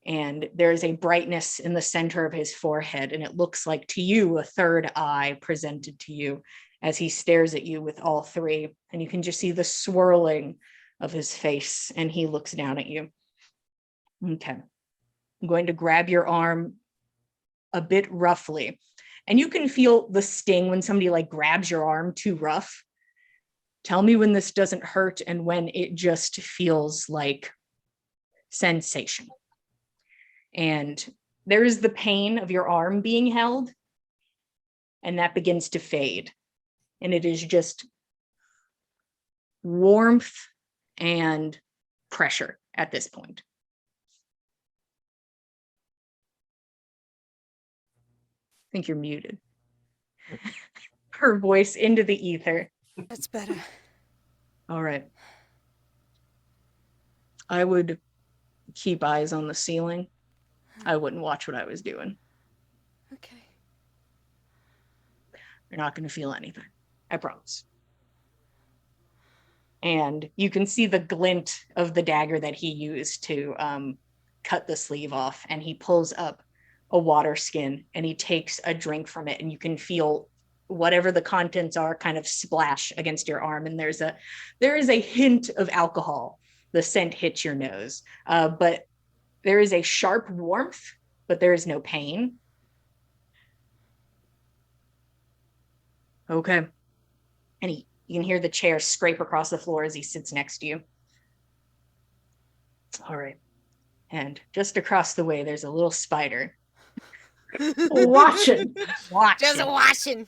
And there is a brightness in the center of his forehead. And it looks like to you a third eye presented to you as he stares at you with all three. And you can just see the swirling of his face. And he looks down at you. Okay. I'm going to grab your arm a bit roughly. And you can feel the sting when somebody like grabs your arm too rough. Tell me when this doesn't hurt and when it just feels like sensation. And there is the pain of your arm being held, and that begins to fade. And it is just warmth and pressure at this point. I think you're muted. Her voice into the ether. That's better. All right. I would keep eyes on the ceiling. I wouldn't watch what I was doing. Okay. You're not going to feel anything. I promise. And you can see the glint of the dagger that he used to cut the sleeve off. And he pulls up a water skin and he takes a drink from it. And you can feel whatever the contents are kind of splash against your arm. And there is a hint of alcohol. The scent hits your nose. But there is a sharp warmth, but there is no pain. Okay. And you can hear the chair scrape across the floor as he sits next to you. All right. And just across the way, there's a little spider. Watching. Just watching.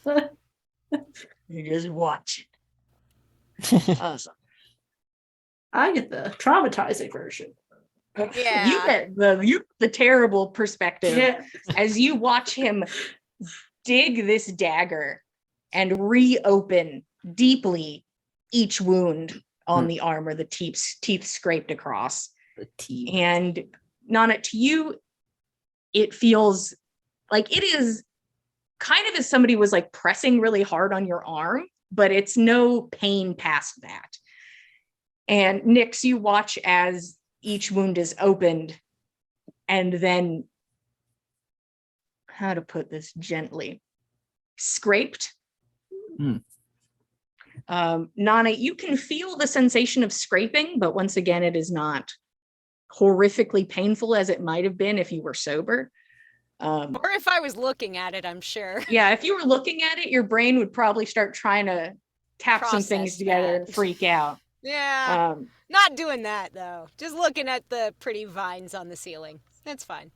You're just watching. Awesome. I get the traumatizing version. Yeah. You get the terrible perspective Yeah. as you watch him dig this dagger and reopen deeply each wound on the arm where the teeth scraped across. The teeth. And Nanna, to you, it feels like it is kind of as somebody was like pressing really hard on your arm, but it's no pain past that. And Nyx, you watch as each wound is opened and then, how to put this gently, scraped. Nanna, you can feel the sensation of scraping, but once again, it is not horrifically painful as it might have been if you were sober. Or if I was looking at it, I'm sure. Yeah, if you were looking at it, your brain would probably start trying to tap some Process things together that. and freak out. Yeah. Not doing that, though. Just looking at the pretty vines on the ceiling. That's fine.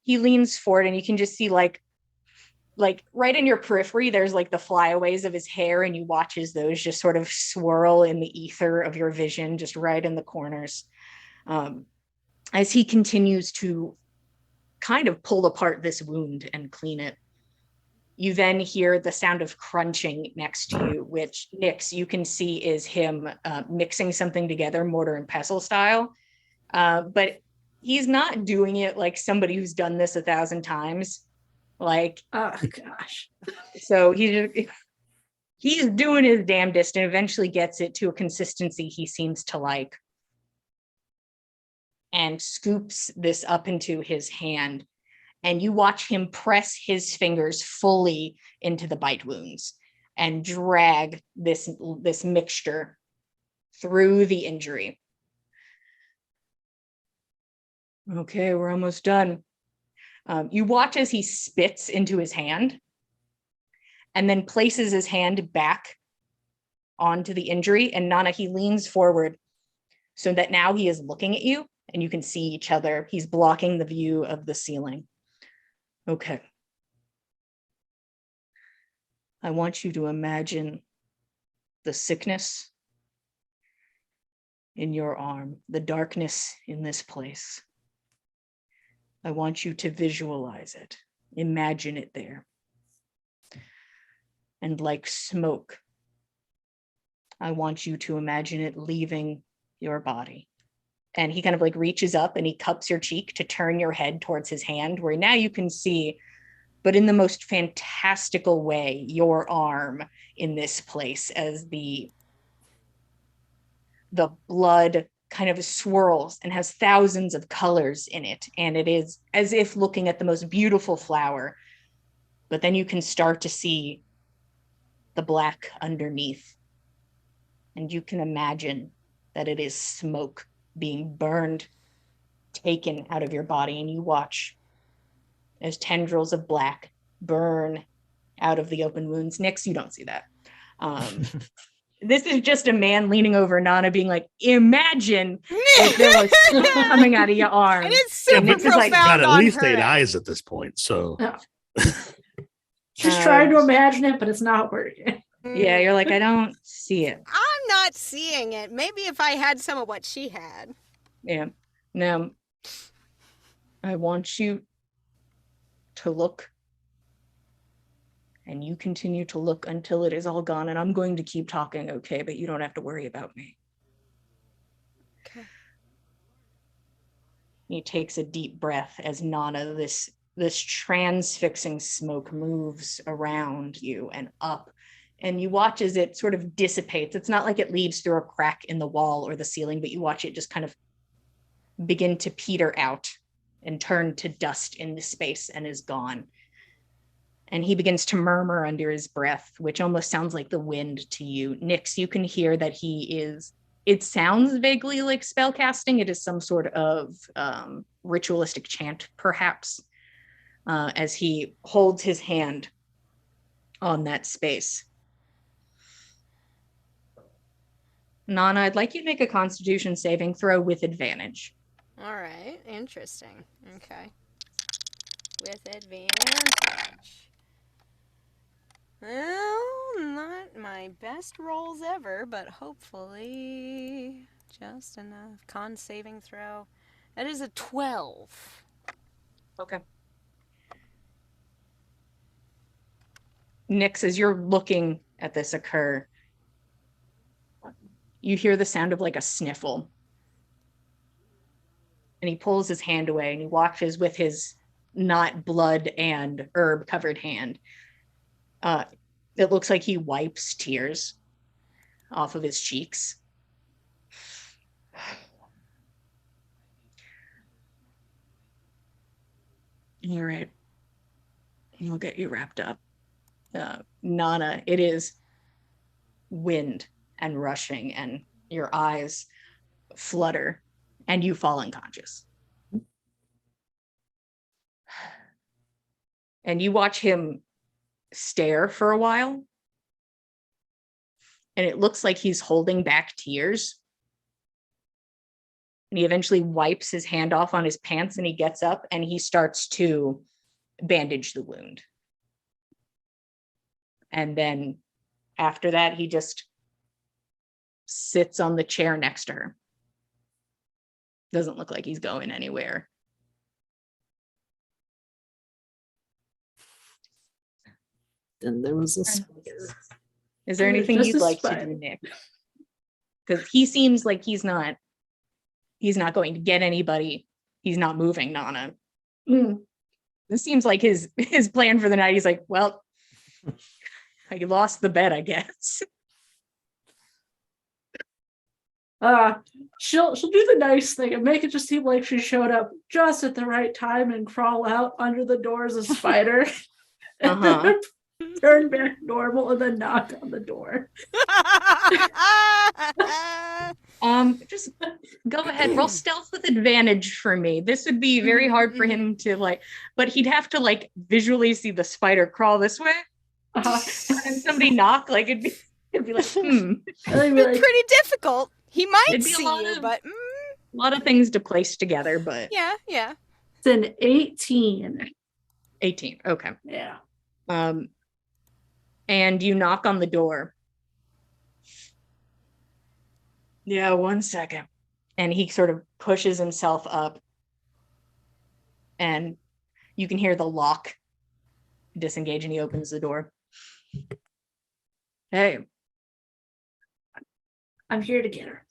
He leans forward and you can just see like right in your periphery, there's like the flyaways of his hair, and you watch as those just sort of swirl in the ether of your vision, just right in the corners. As he continues to kind of pull apart this wound and clean it. You then hear the sound of crunching next to you, which Nyx, you can see is him mixing something together, mortar and pestle style. But he's not doing it like somebody who's done this 1,000 times. Like, Oh gosh. so he's doing his damnedest and eventually gets it to a consistency he seems to like, and scoops this up into his hand. And you watch him press his fingers fully into the bite wounds and drag this mixture through the injury. Okay, we're almost done. You watch as he spits into his hand and then places his hand back onto the injury. And Nanna, he leans forward so that now he is looking at you and you can see each other. He's blocking the view of the ceiling. Okay. I want you to imagine the sickness in your arm, the darkness in this place. I want you to visualize it, imagine it there. And like smoke, I want you to imagine it leaving your body. And he kind of like reaches up and he cups your cheek to turn your head towards his hand, where now you can see, but in the most fantastical way, your arm in this place as the blood kind of swirls and has thousands of colors in it. And it is as if looking at the most beautiful flower, but then you can start to see the black underneath. And you can imagine that it is smoke being burned, taken out of your body. And you watch as tendrils of black burn out of the open wounds. Nix, you don't see that. This is just a man leaning over Nanna being like, imagine if there was smoke coming out of your arm. And it's super Nix is like, profound. Got at on least her 8 end. eyes at this point, so Yeah. She's trying to imagine it, but it's not working. yeah, you're like, I don't see it. I'm not seeing it. Maybe if I had some of what she had. Yeah. Now, I want you to look, and you continue to look until it is all gone. And I'm going to keep talking, okay? But you don't have to worry about me. Okay. He takes a deep breath as Nanna, this transfixing smoke moves around you and up. And you watch as it sort of dissipates. It's not like it leaves through a crack in the wall or the ceiling, but you watch it just kind of begin to peter out and turn to dust in the space and is gone. And he begins to murmur under his breath, which almost sounds like the wind to you. Nix, you can hear that it sounds vaguely like spell casting. It is some sort of ritualistic chant, perhaps, as he holds his hand on that space. Nanna, I'd like you to make a Constitution saving throw with advantage. All right. Interesting. Okay. With advantage. Well, not my best rolls ever, but hopefully just enough. Con saving throw. That is a 12. Okay. Nix, as you're looking at this occur, you hear the sound of like a sniffle. And he pulls his hand away and he watches with his not blood and herb covered hand. It looks like he wipes tears off of his cheeks. All right. We'll get you wrapped up. Nanna, it is wind and rushing and your eyes flutter and you fall unconscious. And you watch him stare for a while. And it looks like he's holding back tears. And he eventually wipes his hand off on his pants and he gets up and he starts to bandage the wound. And then after that, he just sits on the chair next to her. Doesn't look like he's going anywhere. Then there was a spider. Is there anything Just you'd a like to spider. do, Nick? Because he seems like he's not going to get anybody. He's not moving, Nanna. This seems like his plan for the night. He's like, well, I lost the bet, I guess. She'll do the nice thing and make it just seem like she showed up just at the right time and crawl out under the door as a spider. Uh-huh. Turn back normal and then knock on the door. Just go ahead, roll stealth with advantage for me. This would be very hard for him to like, but he'd have to like visually see the spider crawl this way and somebody knock. Like it'd be like, I'd be like, Pretty difficult. He might It'd be a see lot you, of- but a lot of things to place together, but yeah. it's an 18. 18. Okay. Yeah. And you knock on the door. Yeah, 1 second. And he sort of pushes himself up, and you can hear the lock disengage, and he opens the door. Hey, I'm here to get her.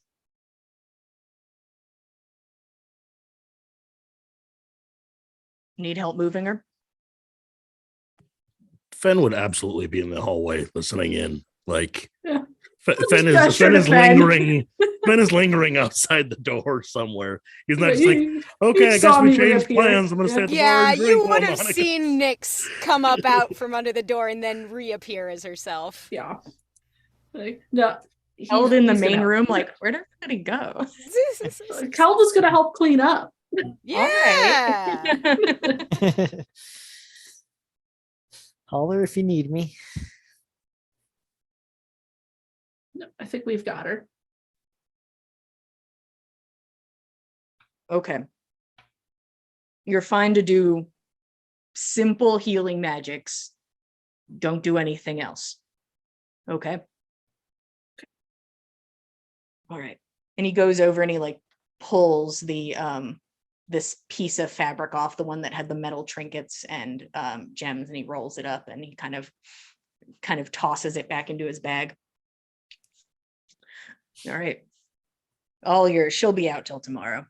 need help moving her? Fen would absolutely be in the hallway listening in. Like Yeah. Fen is lingering. Fen is lingering outside the door somewhere. He's not just like, okay, I guess we changed plans. I'm gonna stay at the bar Yeah, and drink you while would have Nanna seen Nyx come up out from under the door and then reappear as herself. Yeah. Like, no. Held in the he's gonna main help. room, like, where'd everybody go? Calva's gonna help clean up. Yeah. Holler if you need me. No, I think we've got her. Okay. You're fine to do simple healing magics. Don't do anything else. Okay. All right. And he goes over and he like pulls the this piece of fabric off, the one that had the metal trinkets and gems, and he rolls it up and he kind of tosses it back into his bag. All right. All yours. She'll be out till tomorrow.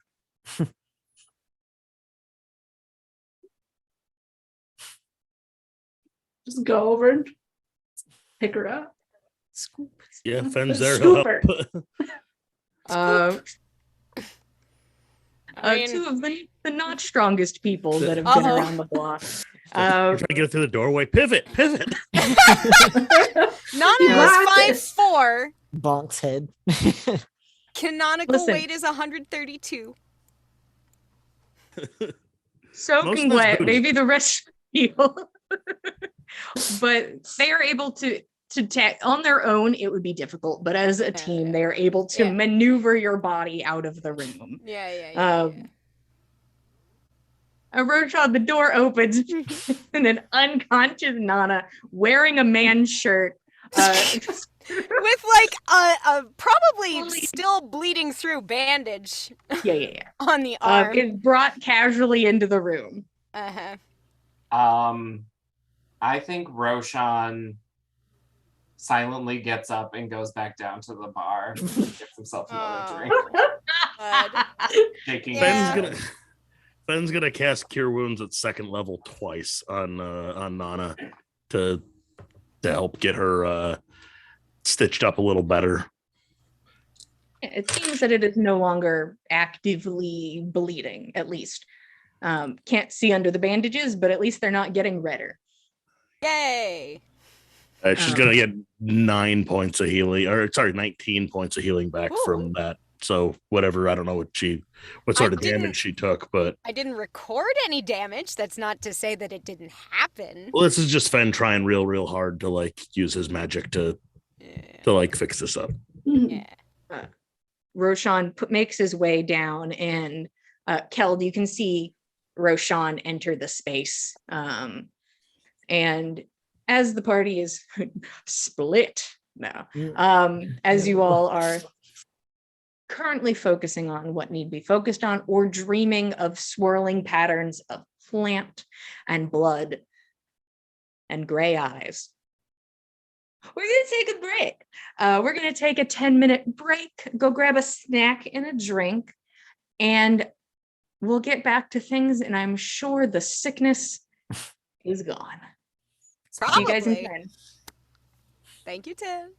Just go over and pick her up. Scoop. Yeah, Fen's there. He'll Scoop help. Uh, I mean- two of the not strongest people that have been Uh-oh. around the block. You're trying to get through the doorway. Pivot. Nana You got is this. 5'4". Bonk's head. Canonical Listen. weight is 132. Soaking Most of that's wet, booty. maybe the rest heal. But they are able to on their own, it would be difficult, but as a team, they are able to Yeah. maneuver your body out of the room. Yeah. Roshan, the door opens, and an unconscious Nanna wearing a man's shirt. With like a probably Only- still bleeding through bandage Yeah. on the arm. Is brought casually into the room. Uh-huh. I think Roshan silently gets up and goes back down to the bar, gets himself another drink, Bud. shaking. Yeah. Fen's gonna cast Cure Wounds at 2nd level twice on Nanna to help get her stitched up a little better. It seems that it is no longer actively bleeding, at least. Can't see under the bandages, but at least they're not getting redder. Yay. She's Um, gonna get 9 points of healing, or sorry, 19 points of healing back Ooh. from that. So whatever, I don't know what sort I of didn't- damage she took, but I didn't record any damage. That's not to say that it didn't happen. well, this is just Fen trying real hard to like use his magic to like fix this up. Yeah. Roshan makes his way down, and Keld, you can see Roshan enter the space. And as the party is split now, as you all are currently focusing on what need be focused on, or dreaming of swirling patterns of plant and blood and gray eyes, we're going to take a break. We're going to take a 10-minute break, go grab a snack and a drink, and we'll get back to things. And I'm sure the sickness is gone. See you guys in Probably. 10. Thank you, Tim.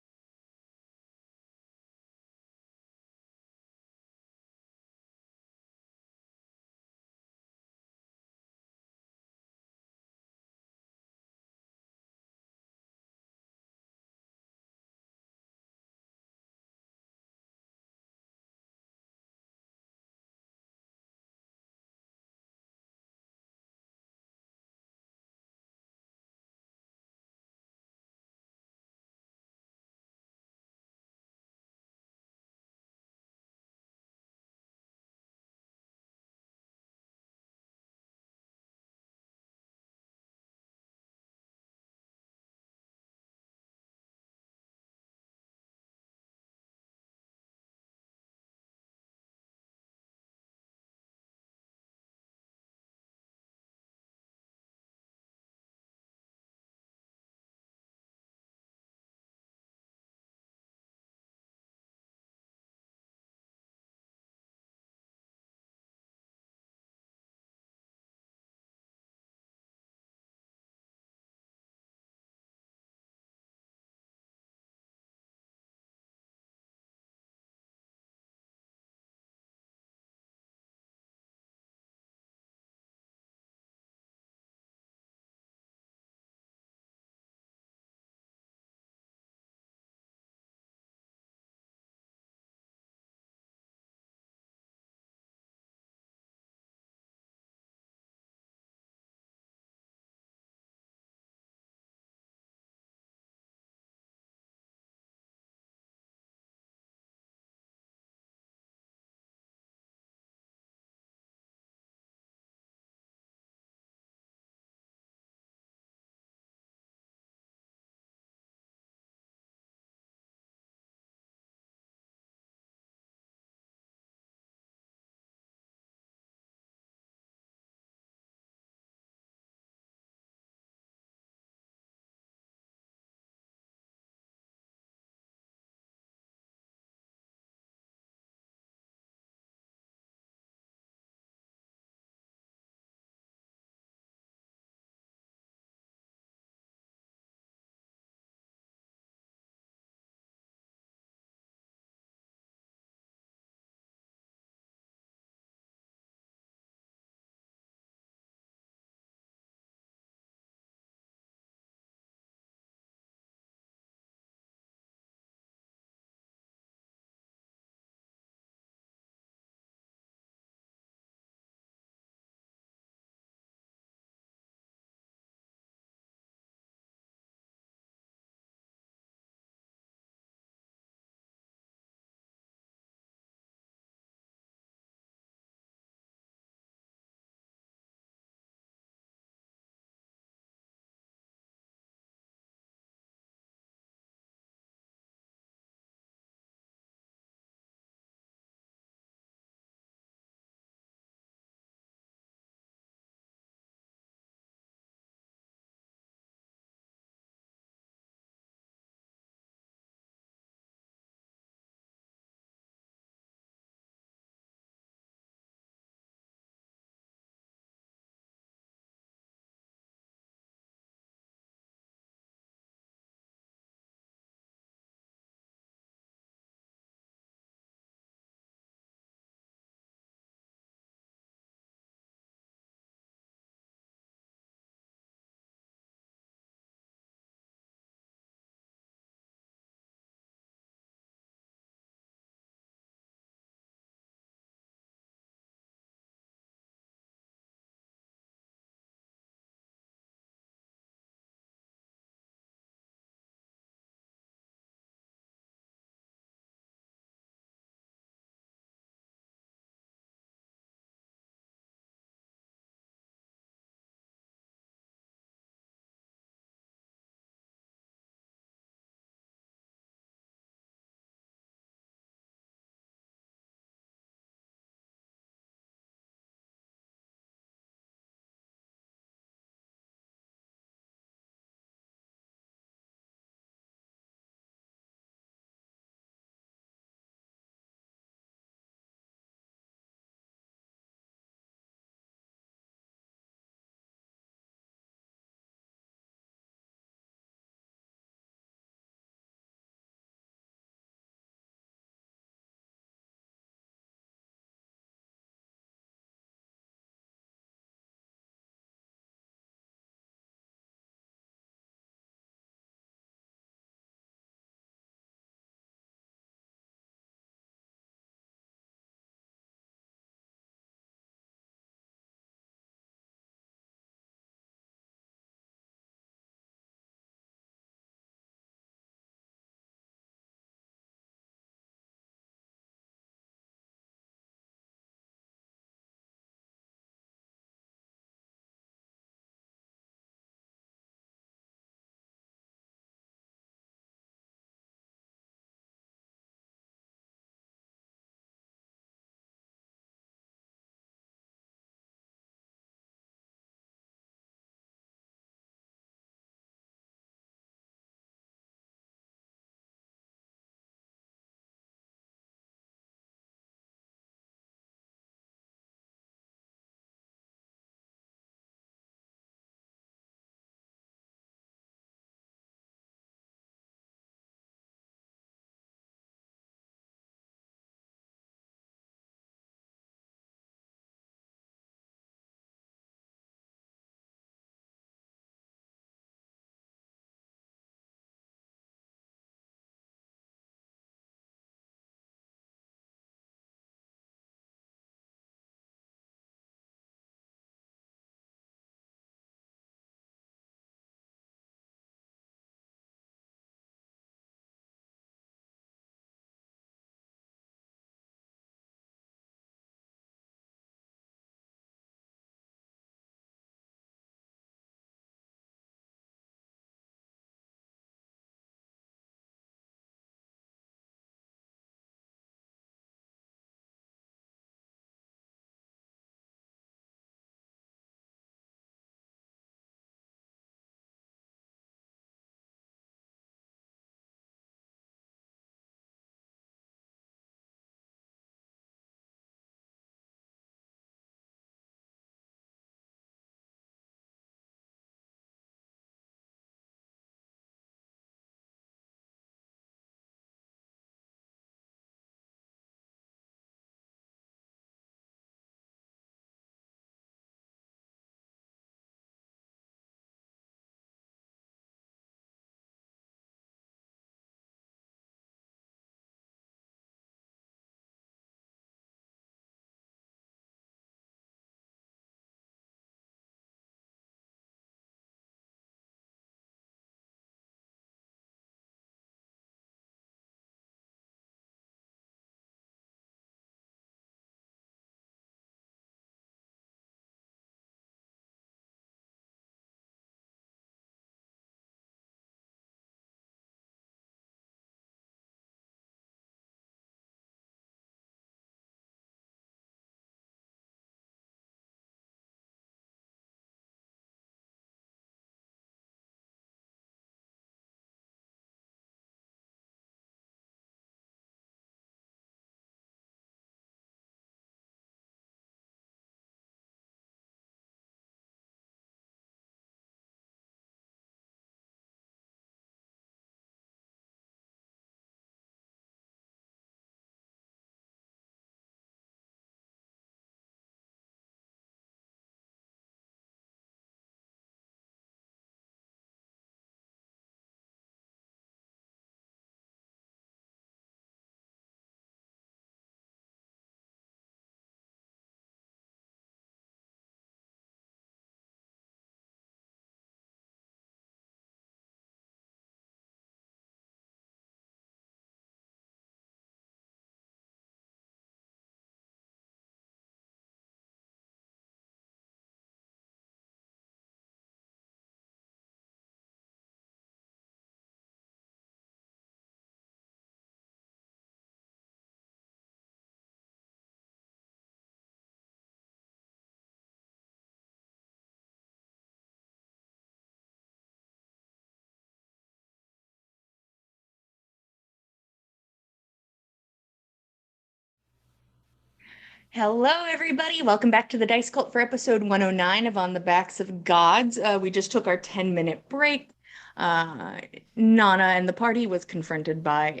Hello, everybody. Welcome back to the Dice Cult for episode 109 of On the Backs of Gods. We just took our 10-minute break. Nanna and the party was confronted by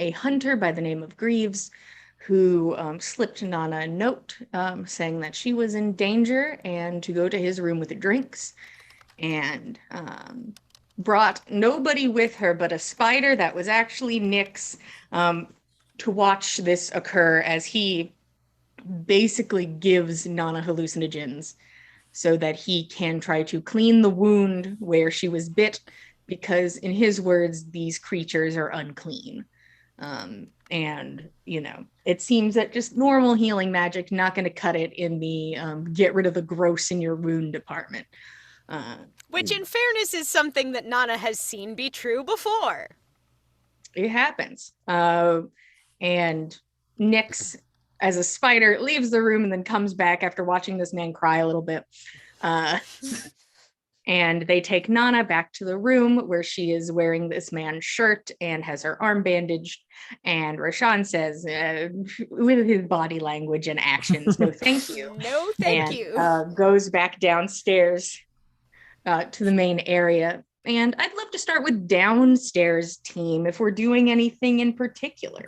a hunter by the name of Greaves, who slipped Nanna a note saying that she was in danger and to go to his room with the drinks, and brought nobody with her but a spider that was actually Nyx to watch this occur, as he basically gives Nanna hallucinogens so that he can try to clean the wound where she was bit, because in his words, these creatures are unclean. And, you know, it seems that just normal healing magic not going to cut it in the get rid of the gross in your wound department. Which, in fairness, is something that Nanna has seen be true before. It happens. And Nyx, as a spider, leaves the room and then comes back after watching this man cry a little bit. And they take Nanna back to the room where she is wearing this man's shirt and has her arm bandaged. And Roshan says, with his body language and actions, no thank you. No, thank and, you. Goes back downstairs to the main area. And I'd love to start with downstairs team, if we're doing anything in particular,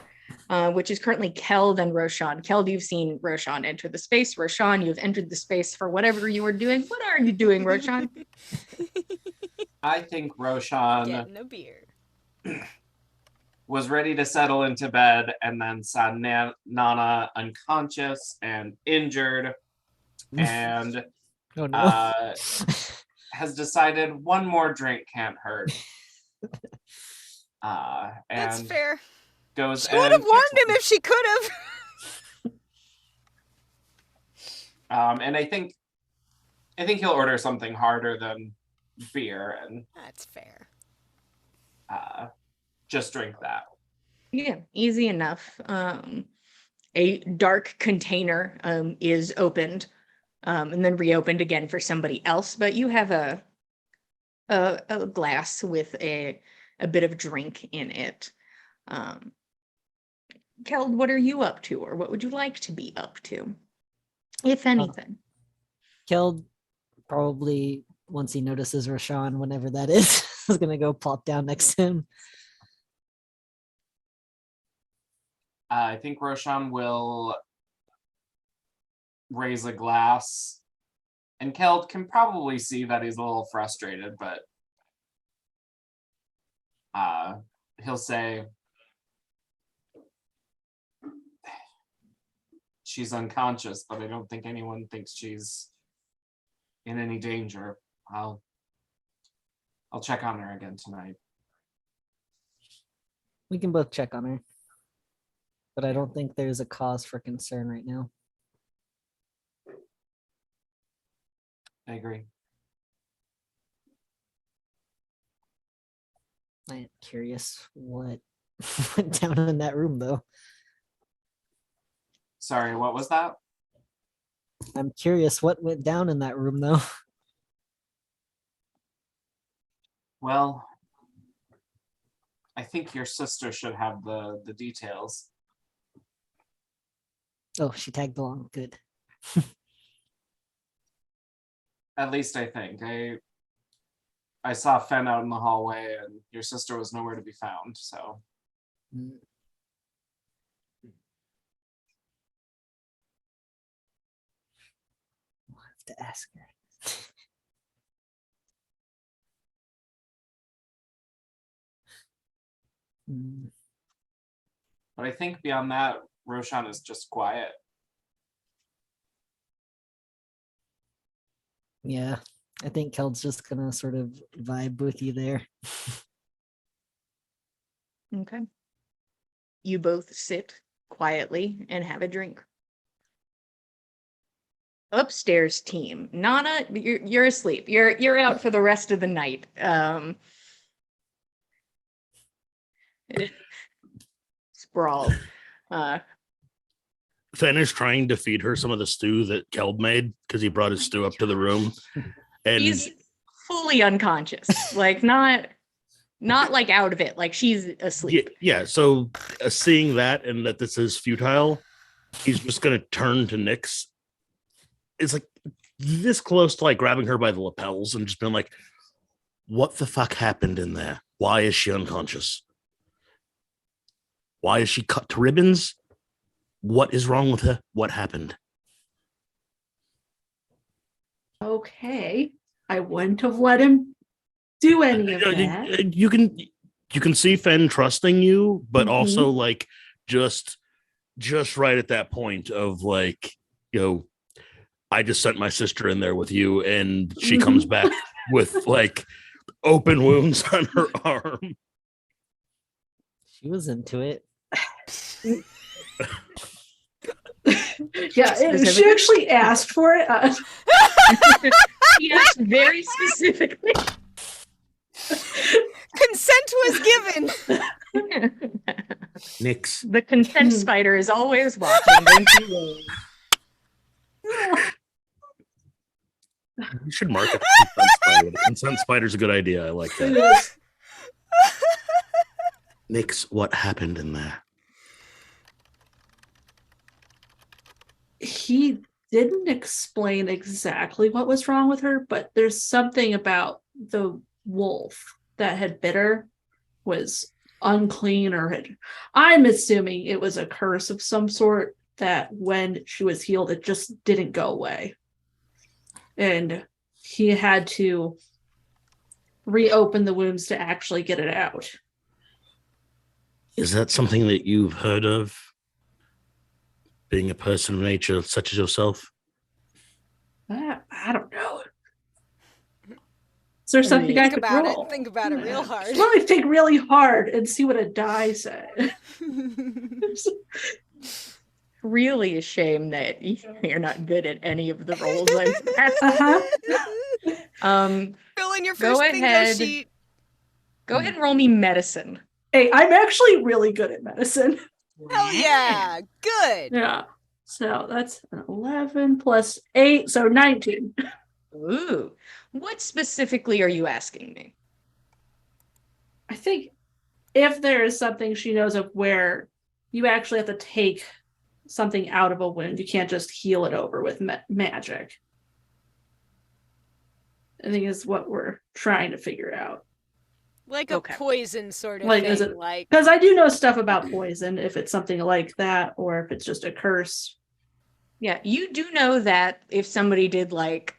which is currently Keld and Roshan. Keld, you've seen Roshan enter the space. Roshan, you've entered the space for whatever you were doing. What are you doing, Roshan? I think Roshan Getting a beer. was ready to settle into bed and then saw Nanna unconscious and injured, and Oh no. has decided one more drink can't hurt. That's And fair. goes She would have and warned kicks him if she could have. And I think he'll order something harder than beer and That's fair. just drink that. Yeah, easy enough. A dark container is opened and then reopened again for somebody else, but you have a glass with a bit of drink in it. Keld, what are you up to, or what would you like to be up to, if anything? Keld probably, once he notices Roshan, whenever that is gonna go plop down next to him. I think Roshan will raise a glass, and Keld can probably see that he's a little frustrated, but he'll say, she's unconscious, but I don't think anyone thinks she's in any danger. I'll check on her again tonight. We can both check on her, but I don't think there's a cause for concern right now. I agree. I'm curious what went down in that room, though. Sorry, what was that? I'm curious what went down in that room, though. Well, I think your sister should have the details. Oh, she tagged along. Good. At least I think. I saw Fen out in the hallway, and your sister was nowhere to be found, so. Mm. We'll have to ask her. Mm. But I think beyond that, Roshan is just quiet. Yeah, I think Keld's just gonna sort of vibe with you there. Okay. You both sit quietly and have a drink. Upstairs team. Nanna, you're asleep. You're out for the rest of the night. Sprawl. Fen is trying to feed her some of the stew that Keld made because he brought his stew up to the room. And She's fully unconscious. Like not like out of it. Like she's asleep. yeah, so seeing that and that this is futile, he's just gonna turn to Nyx. It's like this close to like grabbing her by the lapels and just being like, what the fuck happened in there? Why is she unconscious? Why is she cut to ribbons? What is wrong with her? What happened? Okay. I wouldn't have let him do any of that. You can see Fen trusting you, but Mhm. also like just right at that point of like, I just sent my sister in there with you, and she comes back with like open wounds on her arm. She was into it. Yeah, she actually asked for it. He asked very specifically. Consent was given. Nyx. The consent spider is always watching. Don't you worry. You should market the consent spider. The consent spider's a good idea. I like It that. is. Nyx, what happened in there? He didn't explain exactly what was wrong with her, but there's something about the wolf that had bit her was unclean, or I'm assuming it was a curse of some sort that when she was healed, it just didn't go away. And he had to reopen the wounds to actually get it out. Is that something that you've heard of? Being a person of nature such as yourself? I don't know. Is there something I could roll? Think about it real hard. Let me think really hard and see what a die said. Really a shame that you're not good at any of the roles. Fill in your Go first bingo ahead. sheet. Go ahead and roll me medicine. Hey, I'm actually really good at medicine. Hell yeah. Good. Yeah. So that's an 11 plus 8, so 19. Ooh. What specifically are you asking me? I think if there is something she knows of where you actually have to take something out of a wound, you can't just heal it over with magic. I think is what we're trying to figure out. Like Okay. a poison sort of Like, thing. is it- Like, Because I do know stuff about poison, if it's something like that, or if it's just a curse. Yeah, you do know that if somebody did like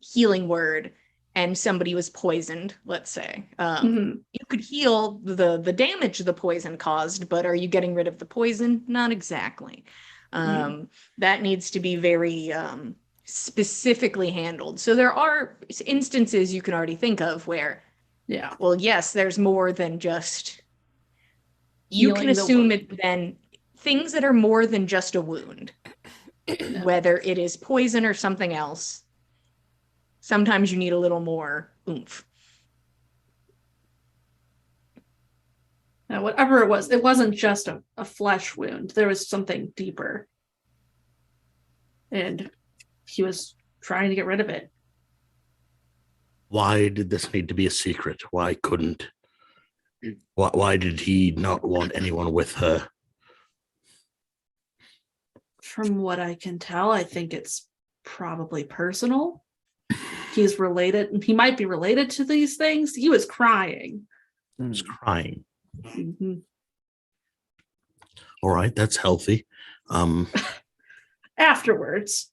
healing word and somebody was poisoned, let's say, Mhm. you could heal the damage the poison caused, but are you getting rid of the poison? Not exactly. That needs to be very specifically handled. So there are instances you can already think of where, Yeah. well, yes, there's more than just, you Healing can the assume wound. it then, things that are more than just a wound, whether it is poison or something else. Sometimes you need a little more oomph. Now, whatever it wasn't just a flesh wound. There was something deeper. And he was trying to get rid of it. Why did this need to be a secret? Why couldn't? Why did he not want anyone with her? From what I can tell, I think it's probably personal. He's related. He might be related to these things. He was crying. He was crying. Mhm. All right, that's healthy. Afterwards.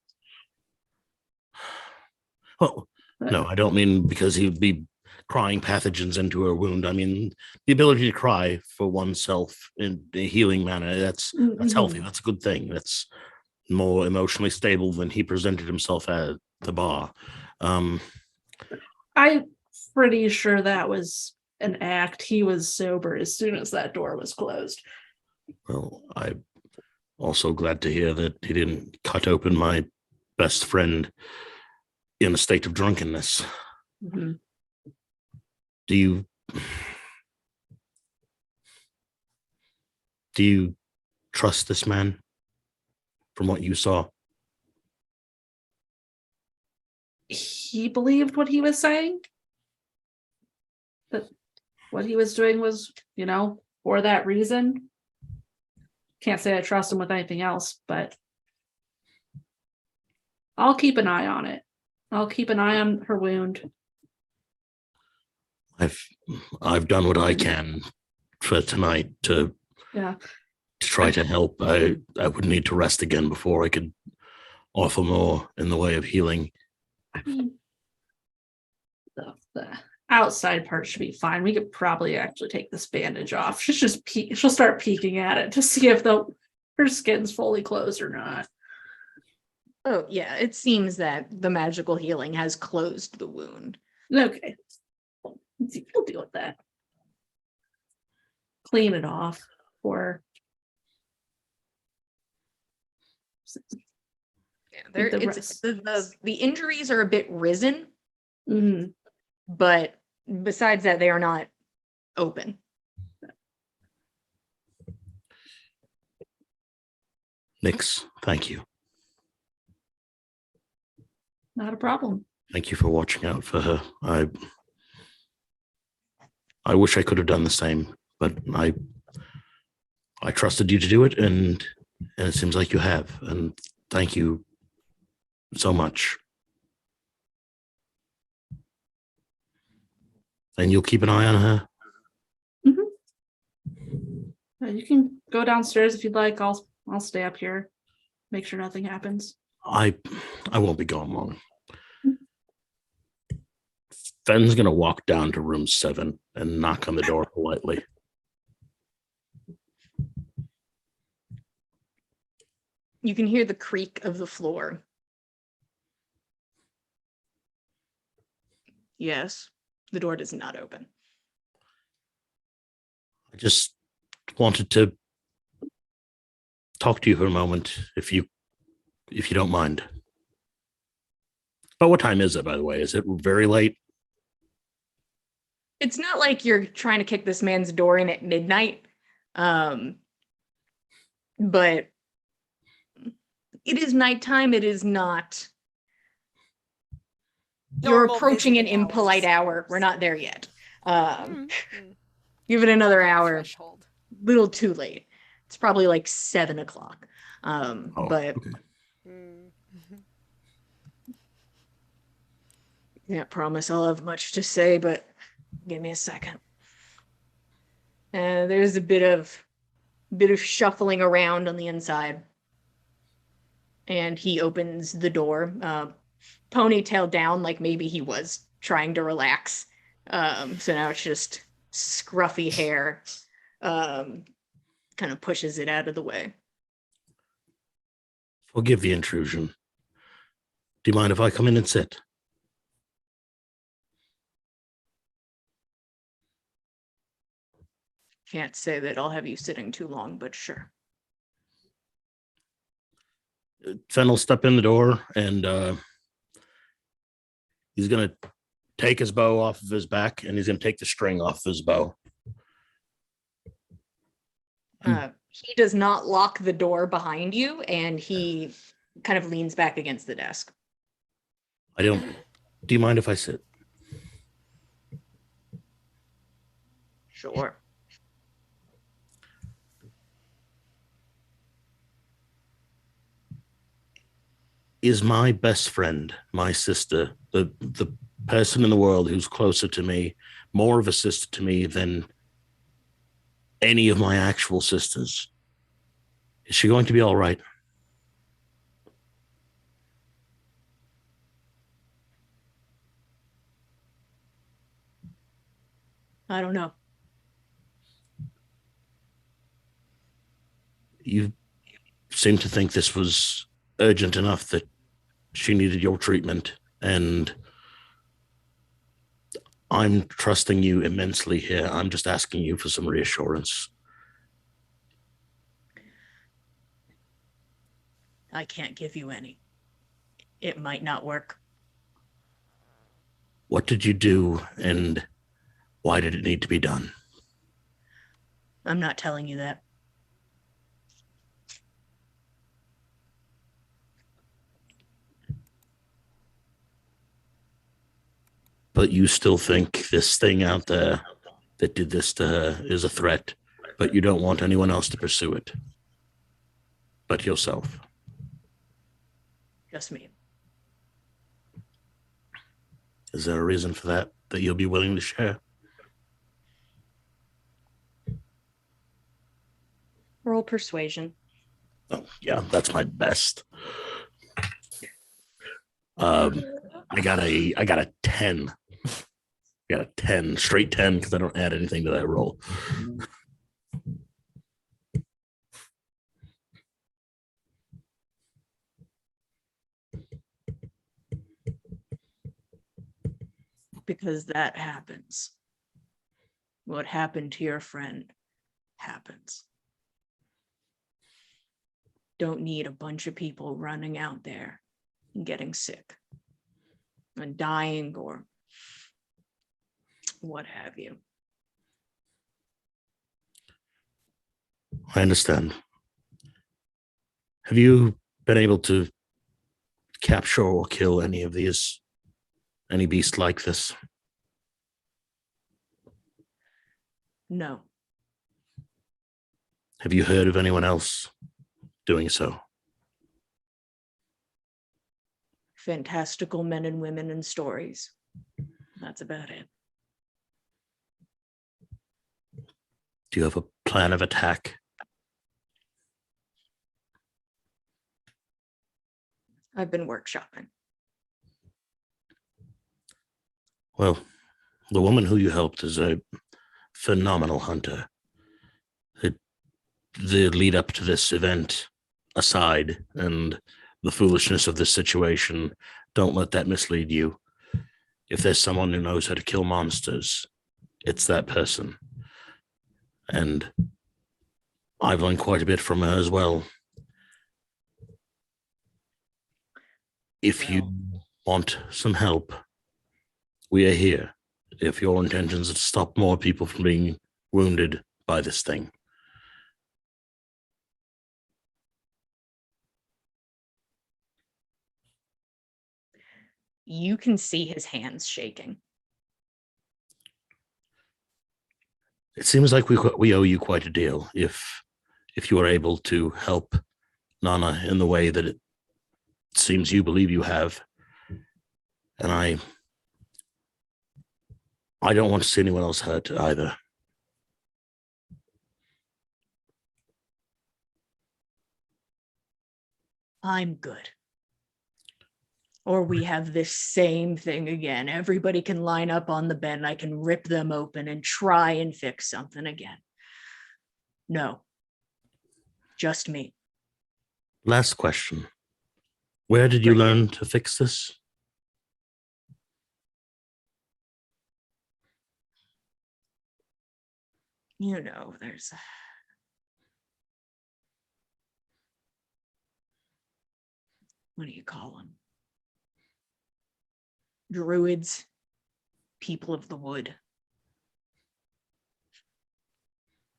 Oh, no, I don't mean because he'd be crying pathogens into a wound. I mean the ability to cry for oneself in a healing manner. That's healthy. That's a good thing. That's more emotionally stable than he presented himself at the bar. I'm pretty sure that was an act. He was sober as soon as that door was closed. Well, I'm also glad to hear that he didn't cut open my best friend in a state of drunkenness. Mhm. Do you trust this man from what you saw? He believed what he was saying. That what he was doing was, for that reason. Can't say I trust him with anything else, but I'll keep an eye on it. I'll keep an eye on her wound. I've done what I can for tonight to Yeah. try to help. I would need to rest again before I could offer more in the way of healing. I mean, the outside part should be fine. We could probably actually take this bandage off. She'll start peeking at it to see if her skin's fully closed or not. Oh, yeah, it seems that the magical healing has closed the wound. Okay. We'll deal with that. Clean it off for Yeah, the injuries are a bit risen, but besides that, they are not open. Nix, thank you. Not a problem. Thank you for watching out for her. I wish I could have done the same, but I trusted you to do it, and it seems like you have. And thank you so much. And you'll keep an eye on her? You can go downstairs if you'd like. I'll stay up here. Make sure nothing happens. I won't be gone long. Fenn's gonna walk down to room 7 and knock on the door politely. You can hear the creak of the floor. Yes, the door does not open. I just wanted to talk to you for a moment, if you don't mind. But what time is it, by the way? Is it very late? It's not like you're trying to kick this man's door in at midnight, but it is nighttime. It is not. You're approaching an impolite hour. We're not there yet. Give it another hour. Threshold. Little too late. It's probably like 7 o'clock. But okay. Can't promise I'll have much to say, but give me a second. There's a bit of shuffling around on the inside, and he opens the door, ponytail down, like maybe he was trying to relax. So now it's just scruffy hair. Kind of pushes it out of the way. Forgive the intrusion. Do you mind if I come in and sit? Can't say that I'll have you sitting too long, but sure. Fenn will step in the door, and he's going to take his bow off of his back, and he's going to take the string off his bow. He does not lock the door behind you, and he kind of leans back against the desk. Do you mind if I sit? Sure. Is my best friend, my sister, the person in the world who's closer to me, more of a sister to me than any of my actual sisters, is she going to be all right? I don't know. You seem to think this was urgent enough that she needed your treatment, and I'm trusting you immensely here. I'm just asking you for some reassurance. I can't give you any. It might not work. What did you do, and why did it need to be done? I'm not telling you that. But you still think this thing out there that did this to her is a threat, but you don't want anyone else to pursue it. but yourself. Just me. Is there a reason for that you'll be willing to share? Roll persuasion. Oh, yeah, that's my best. I got a 10. I got a 10, straight 10, because I don't add anything to that roll. Because that happens. What happened to your friend happens. Don't need a bunch of people running out there and getting sick and dying or what have you. I understand. Have you been able to capture or kill any beast like this? No. Have you heard of anyone else doing so? Fantastical men and women in stories. That's about it. Do you have a plan of attack? I've been workshopping. Well, the woman who you helped is a phenomenal hunter. The lead up to this event aside, and the foolishness of this situation, don't let that mislead you. If there's someone who knows how to kill monsters, it's that person. And I've learned quite a bit from her as well. If you want some help, we are here. If your intentions are to stop more people from being wounded by this thing. You can see his hands shaking. It seems like we owe you quite a deal if you are able to help Nanna in the way that it seems you believe you have. And I don't want to see anyone else hurt either. I'm good. Or we have this same thing again. Everybody can line up on the bed and I can rip them open and try and fix something again. No. Just me. Last question. Where did you learn to fix this? You know, there's what do you call them? Druids, people of the wood.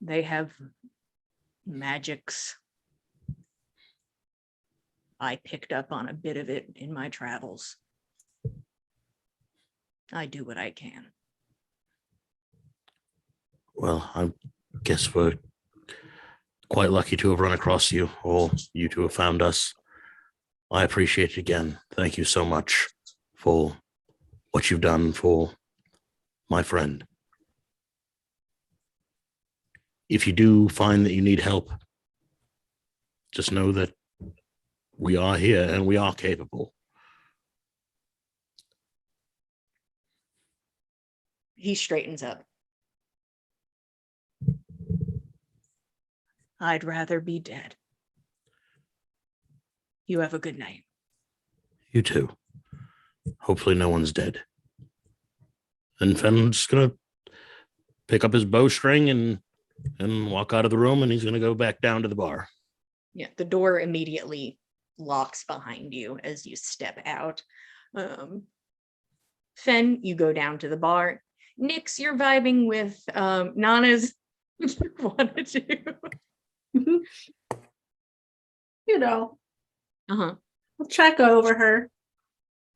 They have magics. I picked up on a bit of it in my travels. I do what I can. Well, I guess we're quite lucky to have run across you, or you to have found us. I appreciate it again. Thank you so much for what you've done for my friend. If you do find that you need help, just know that we are here and we are capable. He straightens up. I'd rather be dead. You have a good night. You too. Hopefully no one's dead. And Fenn's just going to pick up his bowstring and walk out of the room, and he's going to go back down to the bar. Yeah, the door immediately locks behind you as you step out. Fen, you go down to the bar. Nix, you're vibing with Nanna's. What did you? You know, Uh-huh. I'll check over her.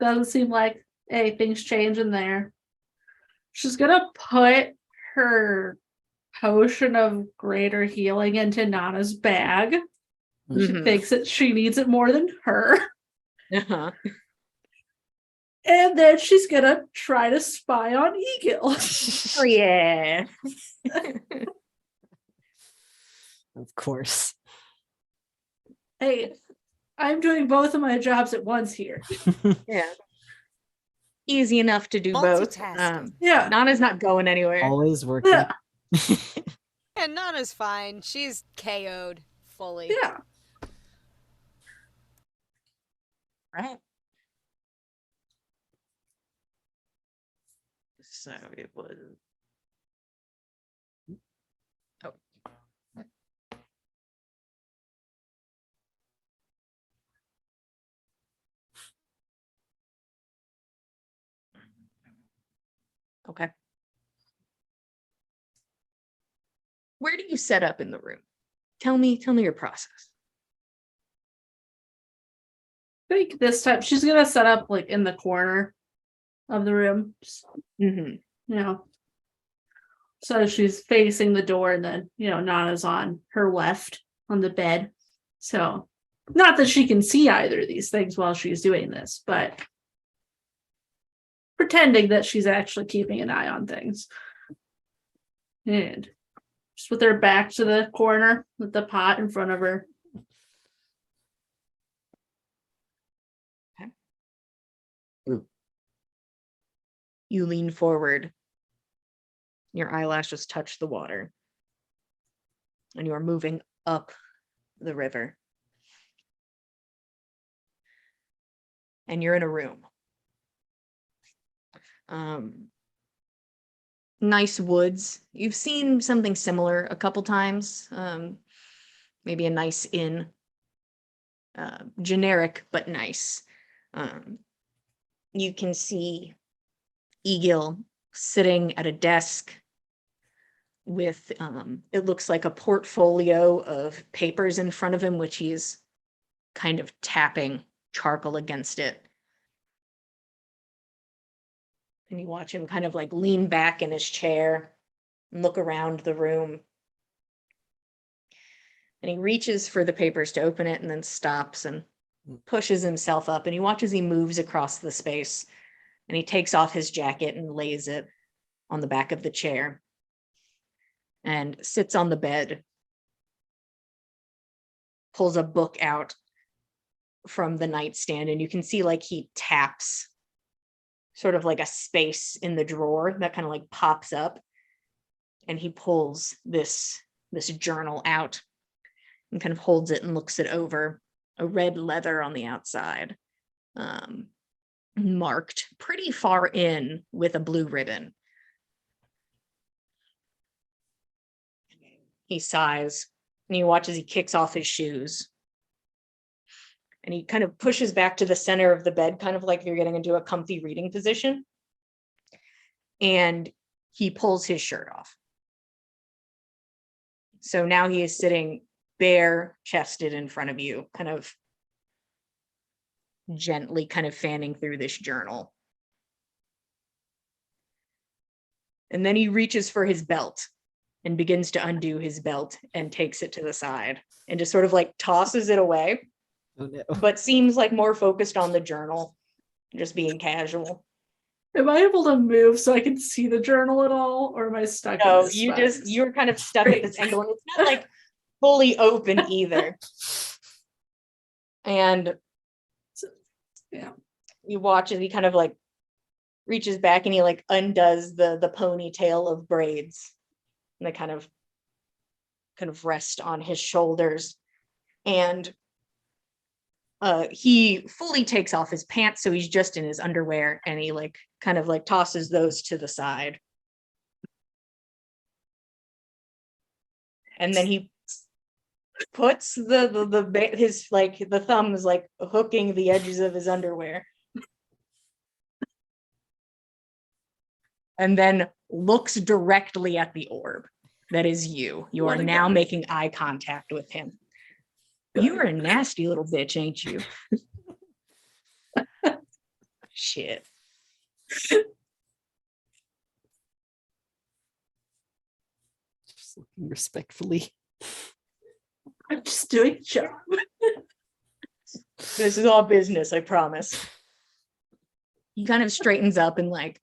Doesn't seem like anything's changing there. She's gonna put her potion of greater healing into Nana's bag. She Mhm. thinks that she needs it more than her. Uh-huh. And then she's gonna try to spy on Eagle. Oh yeah. Of course. Hey, I'm doing both of my jobs at once here. Yeah. Easy enough to do both. Multitasking. Yeah. Nana's not going anywhere. Always working. Yeah. And Nanna's fine. She's KO'd fully. Yeah. Right. So it was. Oh. Okay. Where do you set up in the room? Tell me your process. I think this time she's gonna set up like in the corner of the room. Mm-hmm. You know. So she's facing the door, and then Nana's on her left on the bed. So not that she can see either of these things while she's doing this, but pretending that she's actually keeping an eye on things. And just with her back to the corner with the pot in front of her. You lean forward. Your eyelashes touch the water. And you are moving up the river. And you're in a room. Nice woods. You've seen something similar a couple times. Maybe a nice inn. Generic, but nice. You can see Egil sitting at a desk with, it looks like a portfolio of papers in front of him, which he's kind of tapping charcoal against it. And you watch him kind of like lean back in his chair and look around the room. And he reaches for the papers to open it and then stops and pushes himself up. And you watch as he moves across the space. And he takes off his jacket and lays it on the back of the chair and sits on the bed, pulls a book out from the nightstand, and you can see like he taps sort of like a space in the drawer that kind of like pops up, and he pulls this journal out and kind of holds it and looks it over. A red leather on the outside, marked pretty far in with a blue ribbon. He sighs and you watch as he kicks off his shoes. And he kind of pushes back to the center of the bed, kind of like you're getting into a comfy reading position. And he pulls his shirt off. So now he is sitting bare chested in front of you, kind of gently kind of fanning through this journal. And then he reaches for his belt and begins to undo his belt and takes it to the side and just sort of like tosses it away. Oh, no. But seems like more focused on the journal, just being casual. Am I able to move so I can see the journal at all, or am I stuck? No, in this spot? you're kind of stuck at this angle, and it's not like fully open either. And Yeah. you watch as he kind of like reaches back and he like undoes the ponytail of braids, and they kind of rest on his shoulders. And he fully takes off his pants, so he's just in his underwear, and he like kind of like tosses those to the side. And then he puts his like the thumb is like hooking the edges of his underwear. And then looks directly at the orb. That is you. You are now making eye contact with him. You are a nasty little bitch, ain't you? Shit. Just looking respectfully. I'm just doing a job. This is all business, I promise. He kind of straightens up and like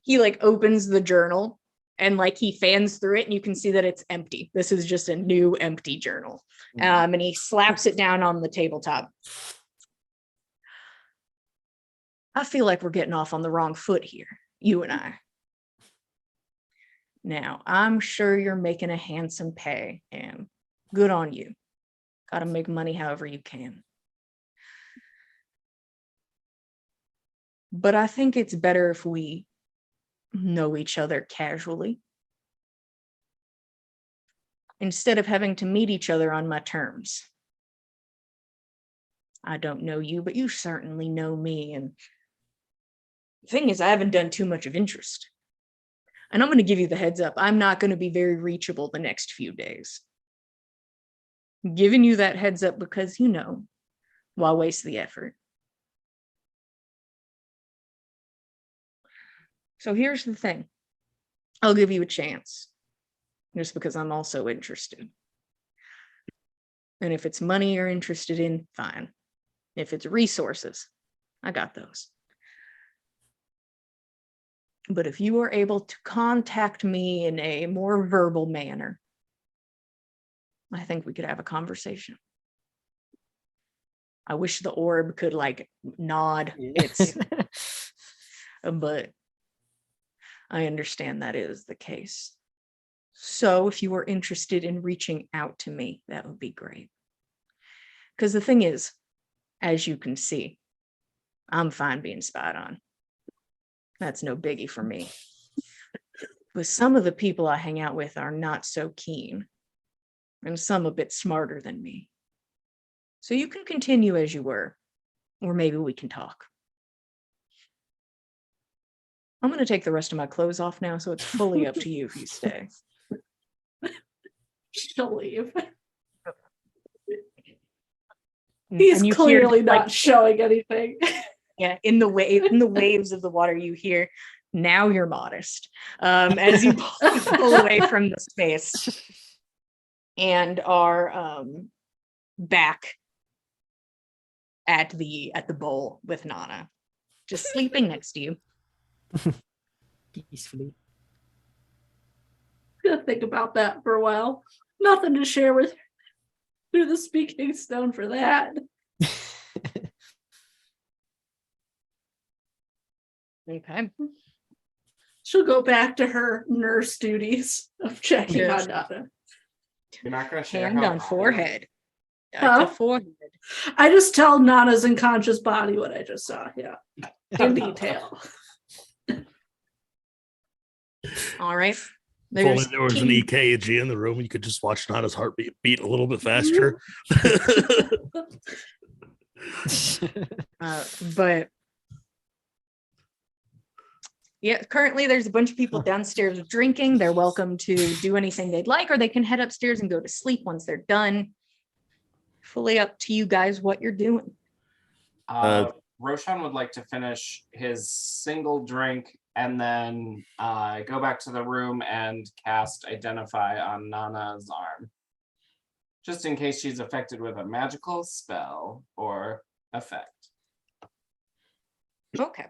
he like opens the journal and like he fans through it and you can see that it's empty. This is just a new empty journal. And he slaps it down on the tabletop. I feel like we're getting off on the wrong foot here, you and I. Now, I'm sure you're making a handsome pay and good on you. Got to make money however you can. But I think it's better if we know each other casually instead of having to meet each other on my terms. I don't know you, but you certainly know me. And the thing is, I haven't done too much of interest. And I'm going to give you the heads up. I'm not going to be very reachable the next few days. I'm giving you that heads up because, you know, why waste the effort? So here's the thing. I'll give you a chance just because I'm also interested. And if it's money you're interested in, fine. If it's resources, I got those. But if you are able to contact me in a more verbal manner, I think we could have a conversation. I wish the orb could like nod. But I understand that is the case. So if you are interested in reaching out to me, that would be great. Because the thing is, as you can see, I'm fine being spied on. That's no biggie for me. But some of the people I hang out with are not so keen, and some a bit smarter than me. So you can continue as you were, or maybe we can talk. I'm going to take the rest of my clothes off now, so it's fully up to you if you stay. She'll leave. And He's you hear, clearly not like, showing anything. yeah, in the waves of the water, you hear, "Now you're modest," as you pull away from the space and are back at the bowl with Nanna, just sleeping next to you. Peacefully. I'm gonna think about that for a while. Nothing to share with through the speaking stone for that. Okay. She'll go back to her nurse duties of checking Yeah. on Nanna. You're not going to share Hand how on hot it is? forehead. Huh? To forehead. I just tell Nana's unconscious body what I just saw. Yeah, in detail. All right. If only There's there was an King- EKG in the room, you could just watch Nana's heartbeat beat a little bit faster. but yeah, currently there's a bunch of people downstairs drinking. They're welcome to do anything they'd like, or they can head upstairs and go to sleep once they're done. Fully up to you guys what you're doing. Roshan would like to finish his single drink and then go back to the room and cast Identify on Nana's arm. Just in case she's affected with a magical spell or effect. Okay.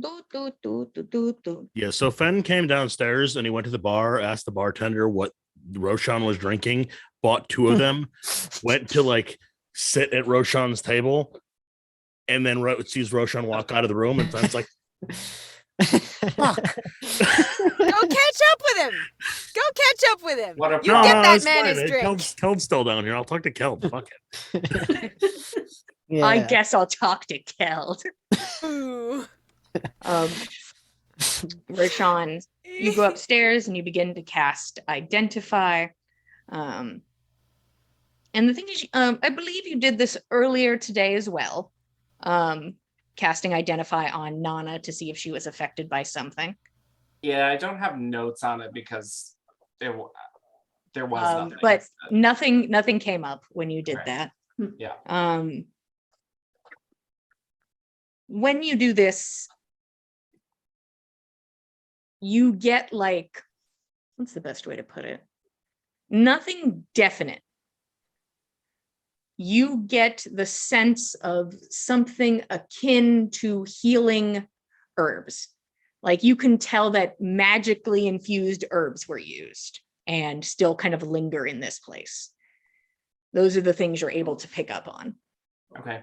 Do. Yeah, so Fen came downstairs and he went to the bar, asked the bartender what Roshan was drinking, bought two of them, went to like sit at Roshan's table, and then sees Roshan walk out of the room, and Fen's like, Go catch up with him. Go catch up with him. What a You problem. get that it's man fine. his drink. Kelb's still down here. I'll talk to Kelb. Fuck it. Yeah. I guess I'll talk to Keld. Ooh. Roshan, you go upstairs and you begin to cast Identify. And the thing is, I believe you did this earlier today as well. Casting Identify on Nanna to see if she was affected by something. Yeah, I don't have notes on it because there was nothing. But nothing came up when you did Right. that. Yeah. When you do this, you get like, what's the best way to put it? Nothing definite. You get the sense of something akin to healing herbs. Like you can tell that magically infused herbs were used and still kind of linger in this place. Those are the things you're able to pick up on. Okay.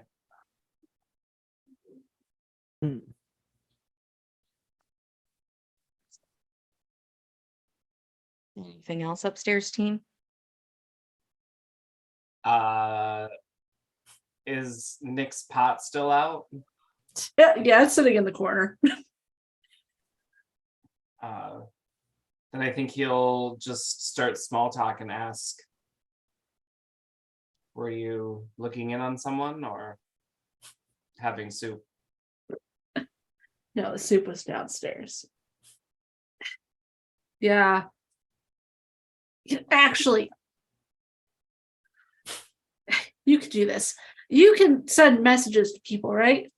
Anything else upstairs, team? Is Nick's pot still out? Yeah, it's sitting in the corner. Then I think he'll just start small talk and ask, were you looking in on someone or having soup? No, the soup was downstairs. Yeah. Actually, you could do this. You can send messages to people, right?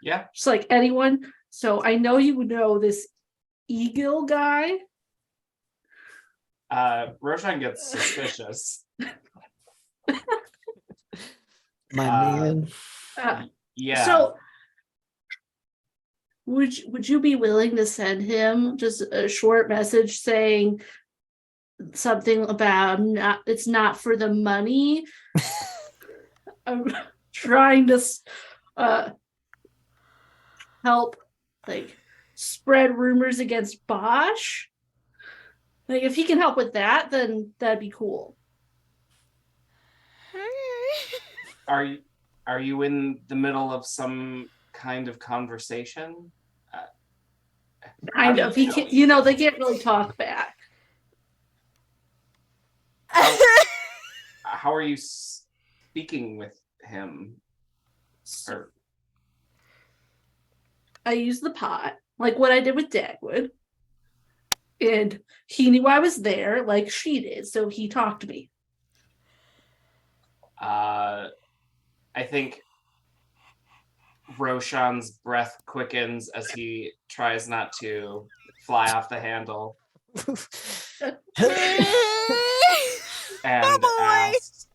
Yeah. Just like anyone. So I know you would know this Eagle guy. Roshan gets suspicious. My man. Yeah. So would you be willing to send him just a short message saying something about it's not for the money? I'm trying to help like spread rumors against Bosch. Like if he can help with that, then that'd be cool. Are you in the middle of some kind of conversation? Kind of. He can't, they can't really talk back. How are you speaking with him? Or... I use the pot, like what I did with Dagwood. And he knew I was there, like she did, so he talked to me. I think Roshan's breath quickens as he tries not to fly off the handle. And asks,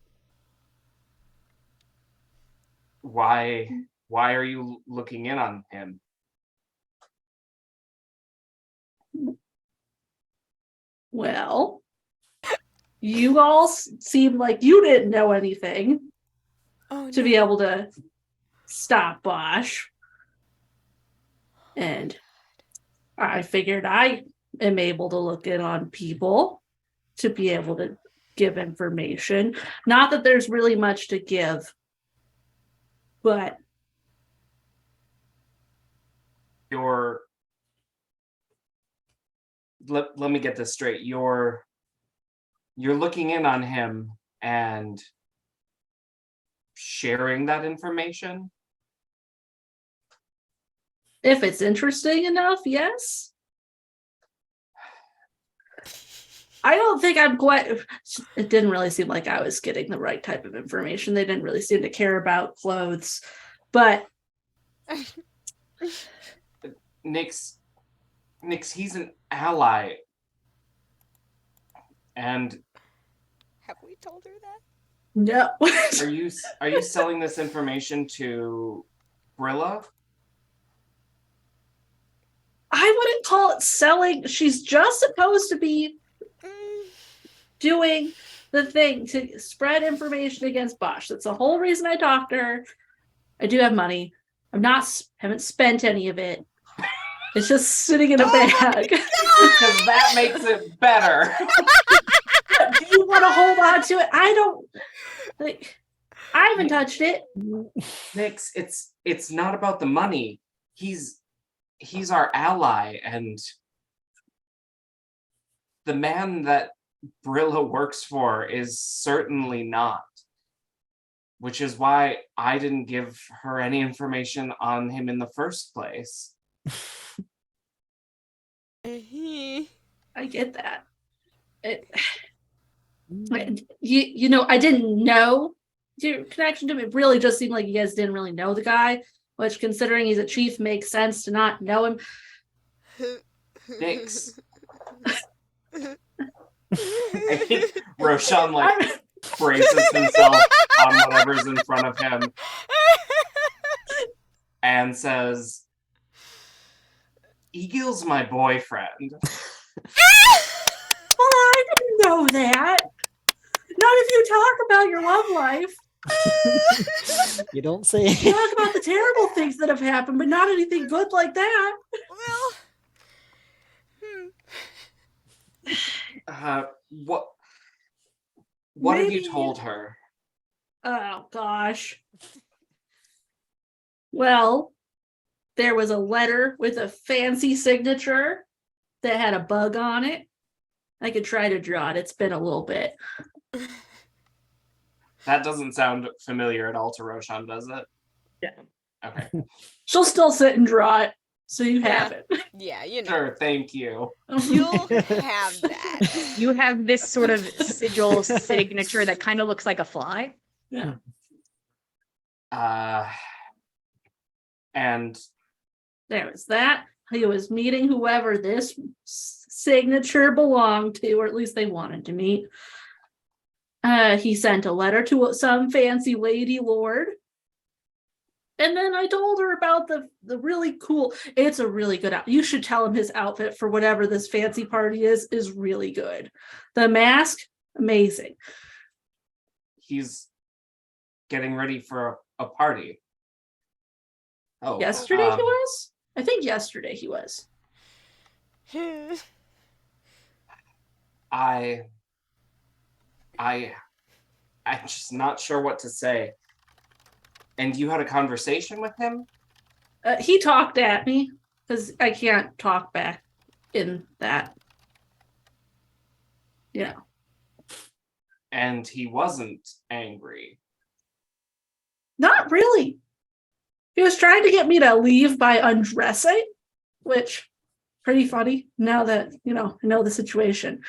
why are you looking in on him? Well, you all seemed like you didn't know anything to be able to stop Bosch. And I figured I am able to look in on people to be able to give information. Not that there's really much to give, but let me get this straight. You're looking in on him and sharing that information? if it's interesting enough, yes. I don't think I'm quite. It didn't really seem like I was getting the right type of information. They didn't really seem to care about clothes, but Nick's he's an ally. And Have we told her that? no. are you selling this information to Brilla? I wouldn't call it selling. She's just supposed to be doing the thing to spread information against Bosch. That's the whole reason I talked to her. I do have money. Haven't spent any of it. It's just sitting in a bag. Because that makes it better. Do you want to hold on to it? I don't. I haven't touched it. Nix, it's not about the money. He's our ally, and the man that Brilla works for is certainly not. Which is why I didn't give her any information on him in the first place. I get that. I didn't know your connection to him. It really just seemed like you guys didn't really know the guy, which, considering he's a chief, makes sense to not know him. Nix, I think Roshan braces himself on whatever's in front of him and says, Eagle's my boyfriend. Well, I didn't know that. Not if you talk about your love life. You don't say. You talk about the terrible things that have happened, but not anything good like that. Well, What have you Maybe- told her? Oh, gosh. Well, there was a letter with a fancy signature that had a bug on it. I could try to draw it. It's been a little bit. That doesn't sound familiar at all to Roshan, does it? Yeah. Okay. She'll still sit and draw it, so you have it. yeah, you know. Sure, thank you. You'll have that. You have this sort of sigil signature that kind of looks like a fly. Yeah. And There was that. He was meeting whoever this signature belonged to, or at least they wanted to meet. He sent a letter to some fancy lady lord. And then I told her about the really cool, it's a really good outfit. You should tell him his outfit for whatever this fancy party is really good. The mask, amazing. he's getting ready for a party. Oh, Yesterday he was? I think yesterday he was. I'm just not sure what to say. And you had a conversation with him? He talked at me because I can't talk back in that. Yeah. And he wasn't angry. Not really. He was trying to get me to leave by undressing, which pretty funny now that, I know the situation.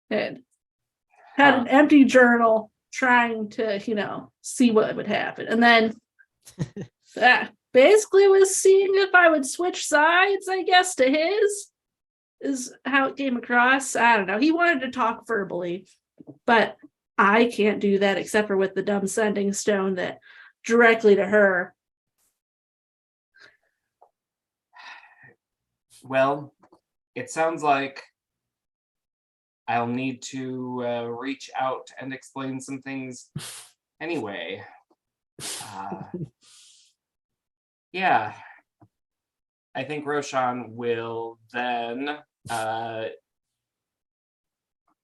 And had an empty journal trying to, see what would happen. And then that basically was seeing if I would switch sides, I guess, to his, is how it came across. I don't know. He wanted to talk verbally, but I can't do that except for with the dumb sending stone that directly to her. Well, it sounds like I'll need to reach out and explain some things anyway. Yeah. I think Roshan will then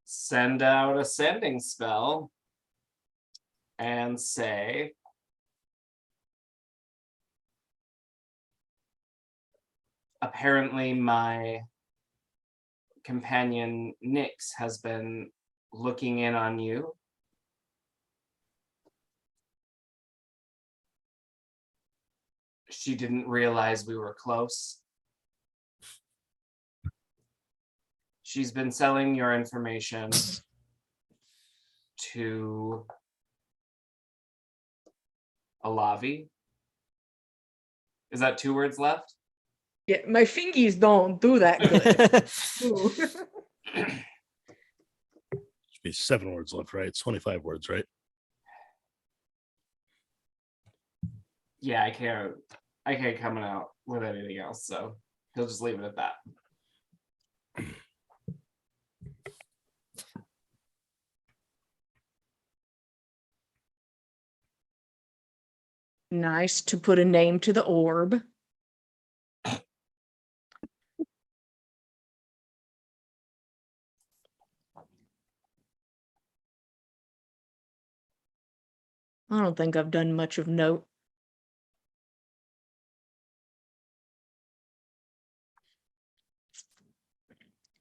send out a sending spell and say, apparently my companion Nyx has been looking in on you. She didn't realize we were close. She's been selling your information to Alavi. Is that 2 words left? Yeah, my fingies don't do that good. Should be 7 words left, right? It's 25 words, right? Yeah, I can't come out with anything else, so he'll just leave it at that. Nice to put a name to the orb. I don't think I've done much of note.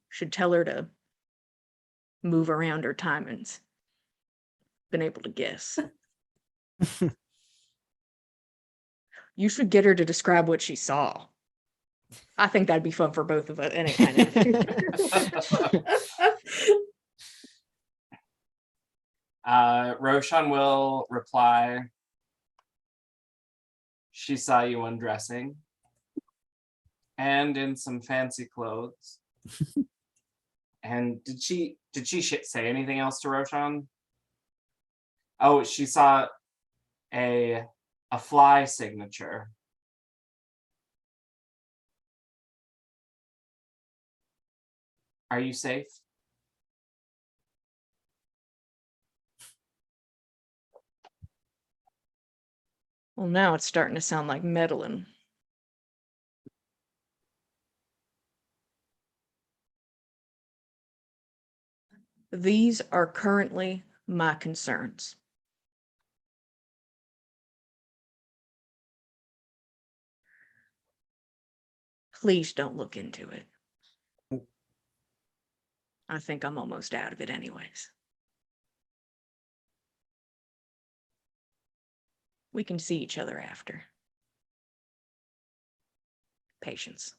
Should tell her to move around her timings. Been able to guess. You should get her to describe what she saw. I think that'd be fun for both of us. And it kind of. Roshan will reply, she saw you undressing and in some fancy clothes And did she say anything else to Roshan? Oh, she saw a fly signature. Are you safe? Well, now it's starting to sound like meddling. These are currently my concerns. Please don't look into it. I think I'm almost out of it anyways. We can see each other after. Patience.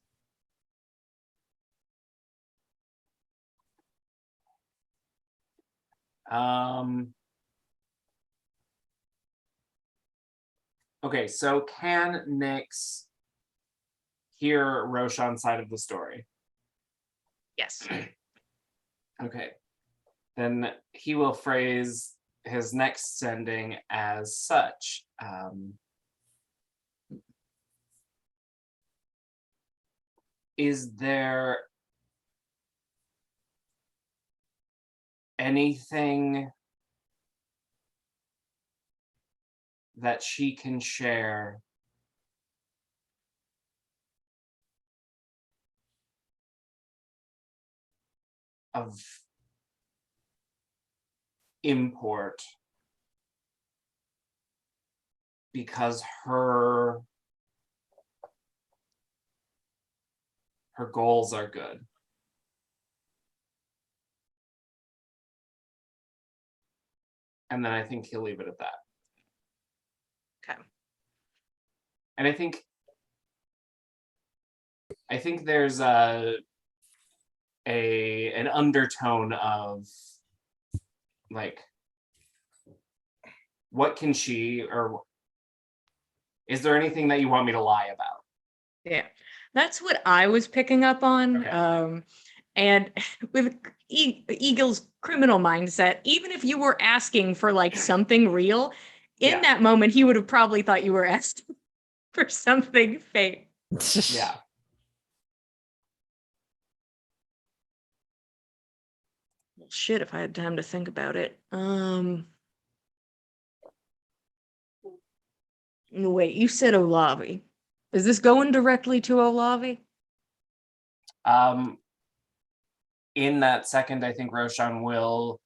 Okay, so can Nyx hear Roshan's side of the story? Yes. Okay. Then he will phrase his next sending as such. Is there anything that she can share of import because her goals are good? And then I think he'll leave it at that. Okay. And I think there's an undertone of like, what can she, or is there anything that you want me to lie about? Yeah, that's what I was picking up on. Okay. And with Eagle's criminal mindset, even if you were asking for like something real, in Yeah. that moment, he would have probably thought you were asking for something fake. Yeah. Well, shit, if I had time to think about it. Wait, you said Olavi. Is this going directly to Olavi? In that second, I think Roshan will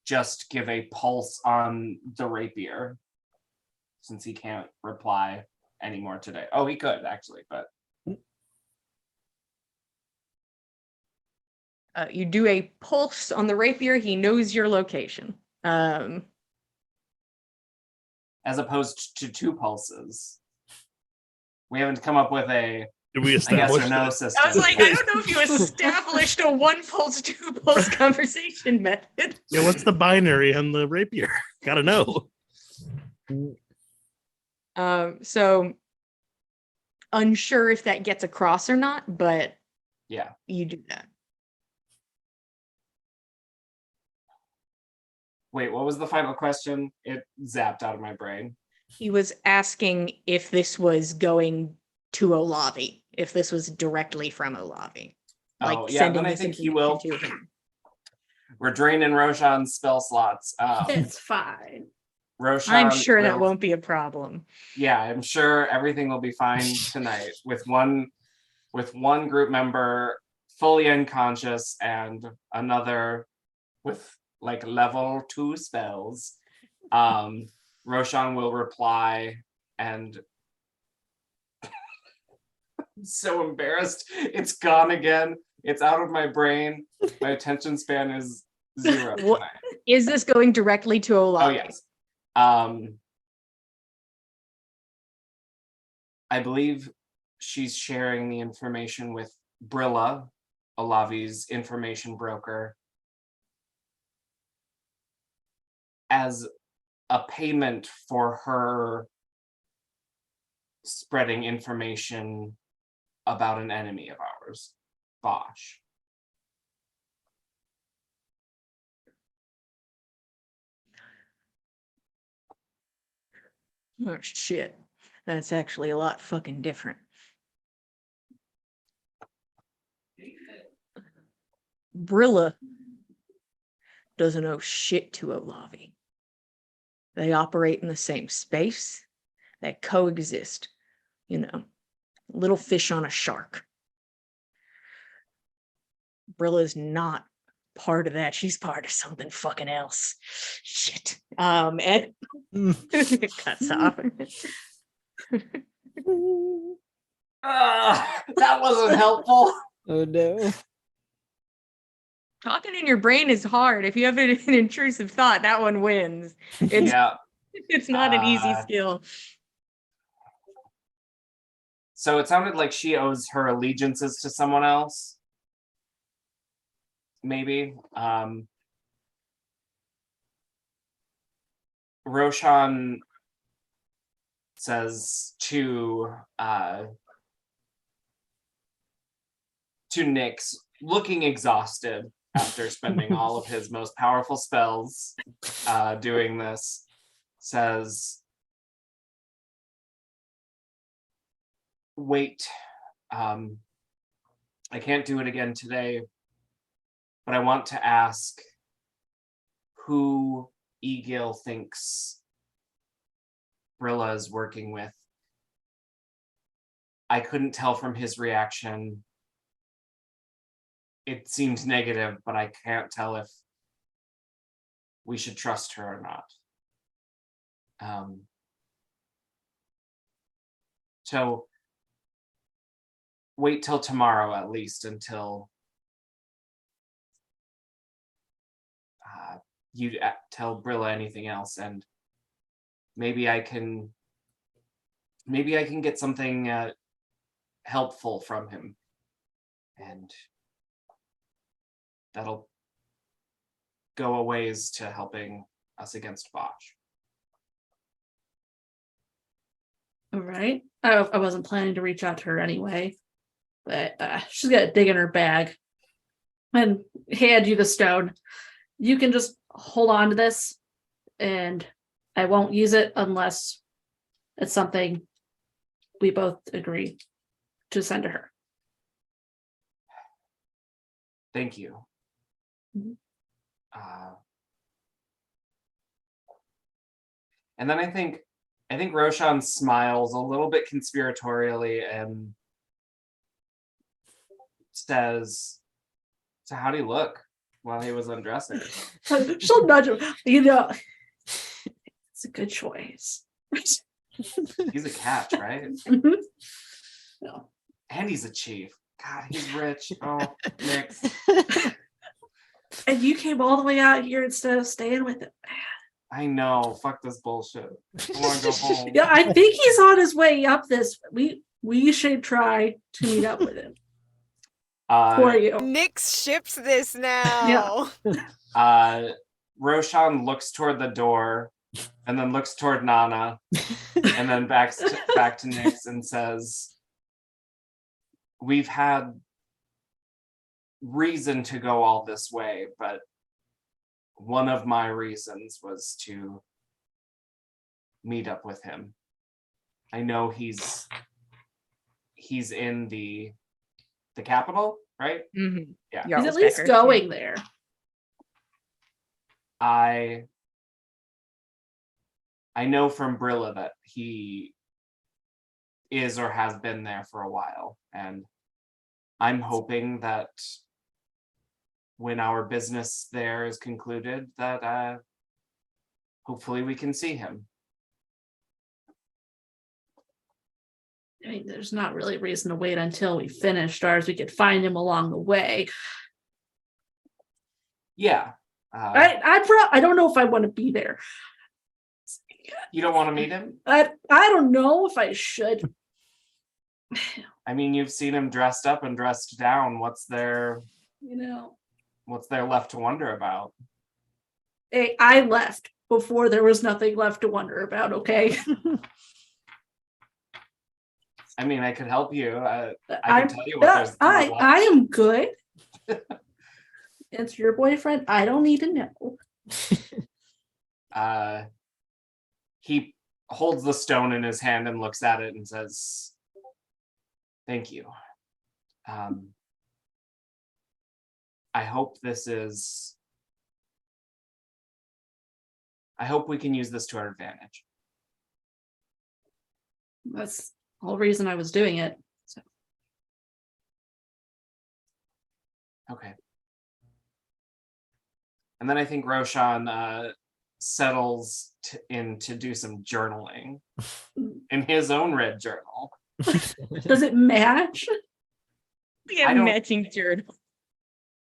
just give a pulse on the rapier, since he can't reply anymore today. Oh, he could actually, but You do a pulse on the rapier. He knows your location. as opposed to two pulses. We haven't come up with a Did we I guess establish or no that? system. I was like, I don't know if you established a one pulse, two pulse conversation method. Yeah, what's the binary on the rapier? Gotta know. So unsure if that gets across or not, but Yeah. you do that. Wait, what was the final question? It zapped out of my brain. He was asking if this was going to Olavi, if this was directly from Olavi. Like Oh, yeah, sending then I this think he information will. to him. We're draining Roshan's spell slots. It's fine. Roshan I'm sure that will- won't be a problem. Yeah, I'm sure everything will be fine tonight with one group member fully unconscious and another with like level 2 spells. Roshan will reply and I'm so embarrassed. It's gone again. It's out of my brain. My attention span is 0 What- tonight. Is this going directly to Olavi? Oh yes. I believe she's sharing the information with Brilla, Olavi's information broker, as a payment for her spreading information about an enemy of ours, Bosch. Oh shit. That's actually a lot fucking different. Brilla doesn't owe shit to Olavi. They operate in the same space. They coexist. You know, little fish on a shark. Brilla's not part of that. She's part of something fucking else. Shit. Ed cuts off. That wasn't helpful. Oh no. Talking in your brain is hard. If you have an intrusive thought, that one wins. It's Yeah. it's not an easy skill. So it sounded like she owes her allegiances to someone else. Maybe. Roshan says to Nyx, looking exhausted after spending all of his most powerful spells doing this, says, wait, I can't do it again today, but I want to ask who Egil thinks Brilla is working with. I couldn't tell from his reaction. It seemed negative, but I can't tell if we should trust her or not. So wait till tomorrow at least until you tell Brilla anything else, and maybe I can get something helpful from him, and that'll go a ways to helping us against Bosch. All right. I wasn't planning to reach out to her anyway, but she's got to dig in her bag and hand you the stone. You can just hold on to this, and I won't use it unless it's something we both agree to send to her. Thank you. Mhm. And then I think Roshan smiles a little bit conspiratorially and says, "So how do you look?" while he was undressing. She'll nudge him. You know, it's a good choice. He's a catch, right? Mhm. No. And he's a chief. God, he's rich. Oh, Nyx. And you came all the way out here instead of staying with him. I know. Fuck this bullshit. I want to go home. Yeah, I think he's on his way up this. We should try to meet up with him for you. Nyx ships this now. Roshan looks toward the door and then looks toward Nanna and then back to Nyx and says, "We've had reason to go all this way, but one of my reasons was to meet up with him. I know he's in the capital, right? Mm-hmm. Yeah. He's at least going there. I know from Brilla that he is or has been there for a while, and I'm hoping that when our business there is concluded, that hopefully we can see him." I mean, there's not really a reason to wait until we finished ours. We could find him along the way. Yeah. I don't know if I want to be there. You don't want to meet him? I don't know if I should. I mean, you've seen him dressed up and dressed down. What's there left to wonder about? Hey, I left before there was nothing left to wonder about, okay? I mean, I could help you. I I'm, can tell you what there's. I am good. It's your boyfriend. I don't need to know. He holds the stone in his hand and looks at it and says, "Thank you. I hope we can use this to our advantage." That's the whole reason I was doing it. So. Okay. And then I think Roshan settles in to do some journaling in his own red journal. Does it match? We have matching journal.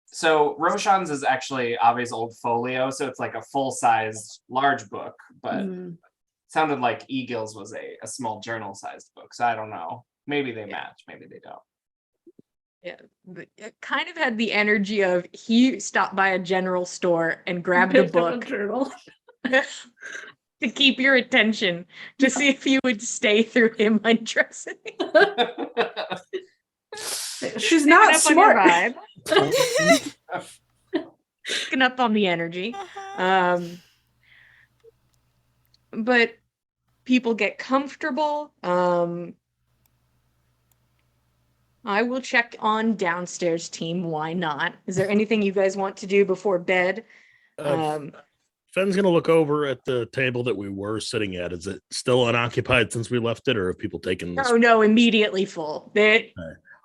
So Roshan's is actually Ave's old folio, so it's like a full-sized large book, but sounded like Egil's was a small journal-sized book. So I don't know. Maybe they match, maybe they don't. Yeah, but it kind of had the energy of he stopped by a general store and grabbed a book journal to keep your attention to see if you would stay through him undressing. She's not smart. On your vibe. Picking up on the energy. But people get comfortable. I will check on downstairs team. Why not? Is there anything you guys want to do before bed? Fenn's going to look over at the table that we were sitting at. Is it still unoccupied since we left it, or have people taken this? Oh, no, immediately full.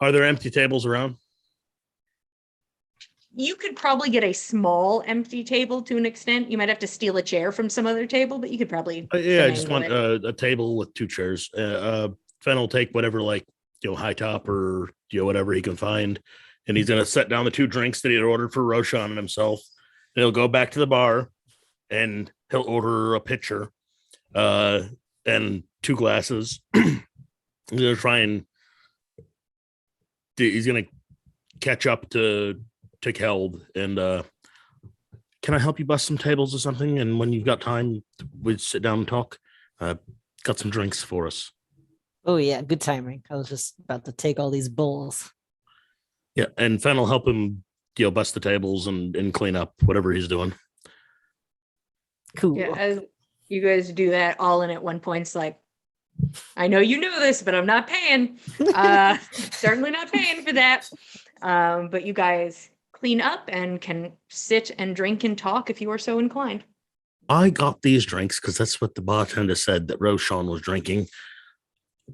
Are there empty tables around? You could probably get a small empty table to an extent. You might have to steal a chair from some other table, but you could probably. I just want a table with 2 chairs. Fenn will take whatever, like, high top or whatever he can find, and he's gonna set down the 2 drinks that he had ordered for Roshan and himself. And he'll go back to the bar, and he'll order a pitcher, and 2 glasses. He's gonna try and he's gonna catch up to Keld and can I help you bust some tables or something? And when you've got time, we'd sit down and talk. Got some drinks for us. Oh yeah, good timing. I was just about to take all these bowls. Yeah, and Fenn will help him, bust the tables and clean up whatever he's doing. Cool. Yeah, as you guys do that all in at one point, it's like, I know you know this, but I'm not paying. Certainly not paying for that. But you guys clean up and can sit and drink and talk if you are so inclined. I got these drinks because that's what the bartender said that Roshan was drinking.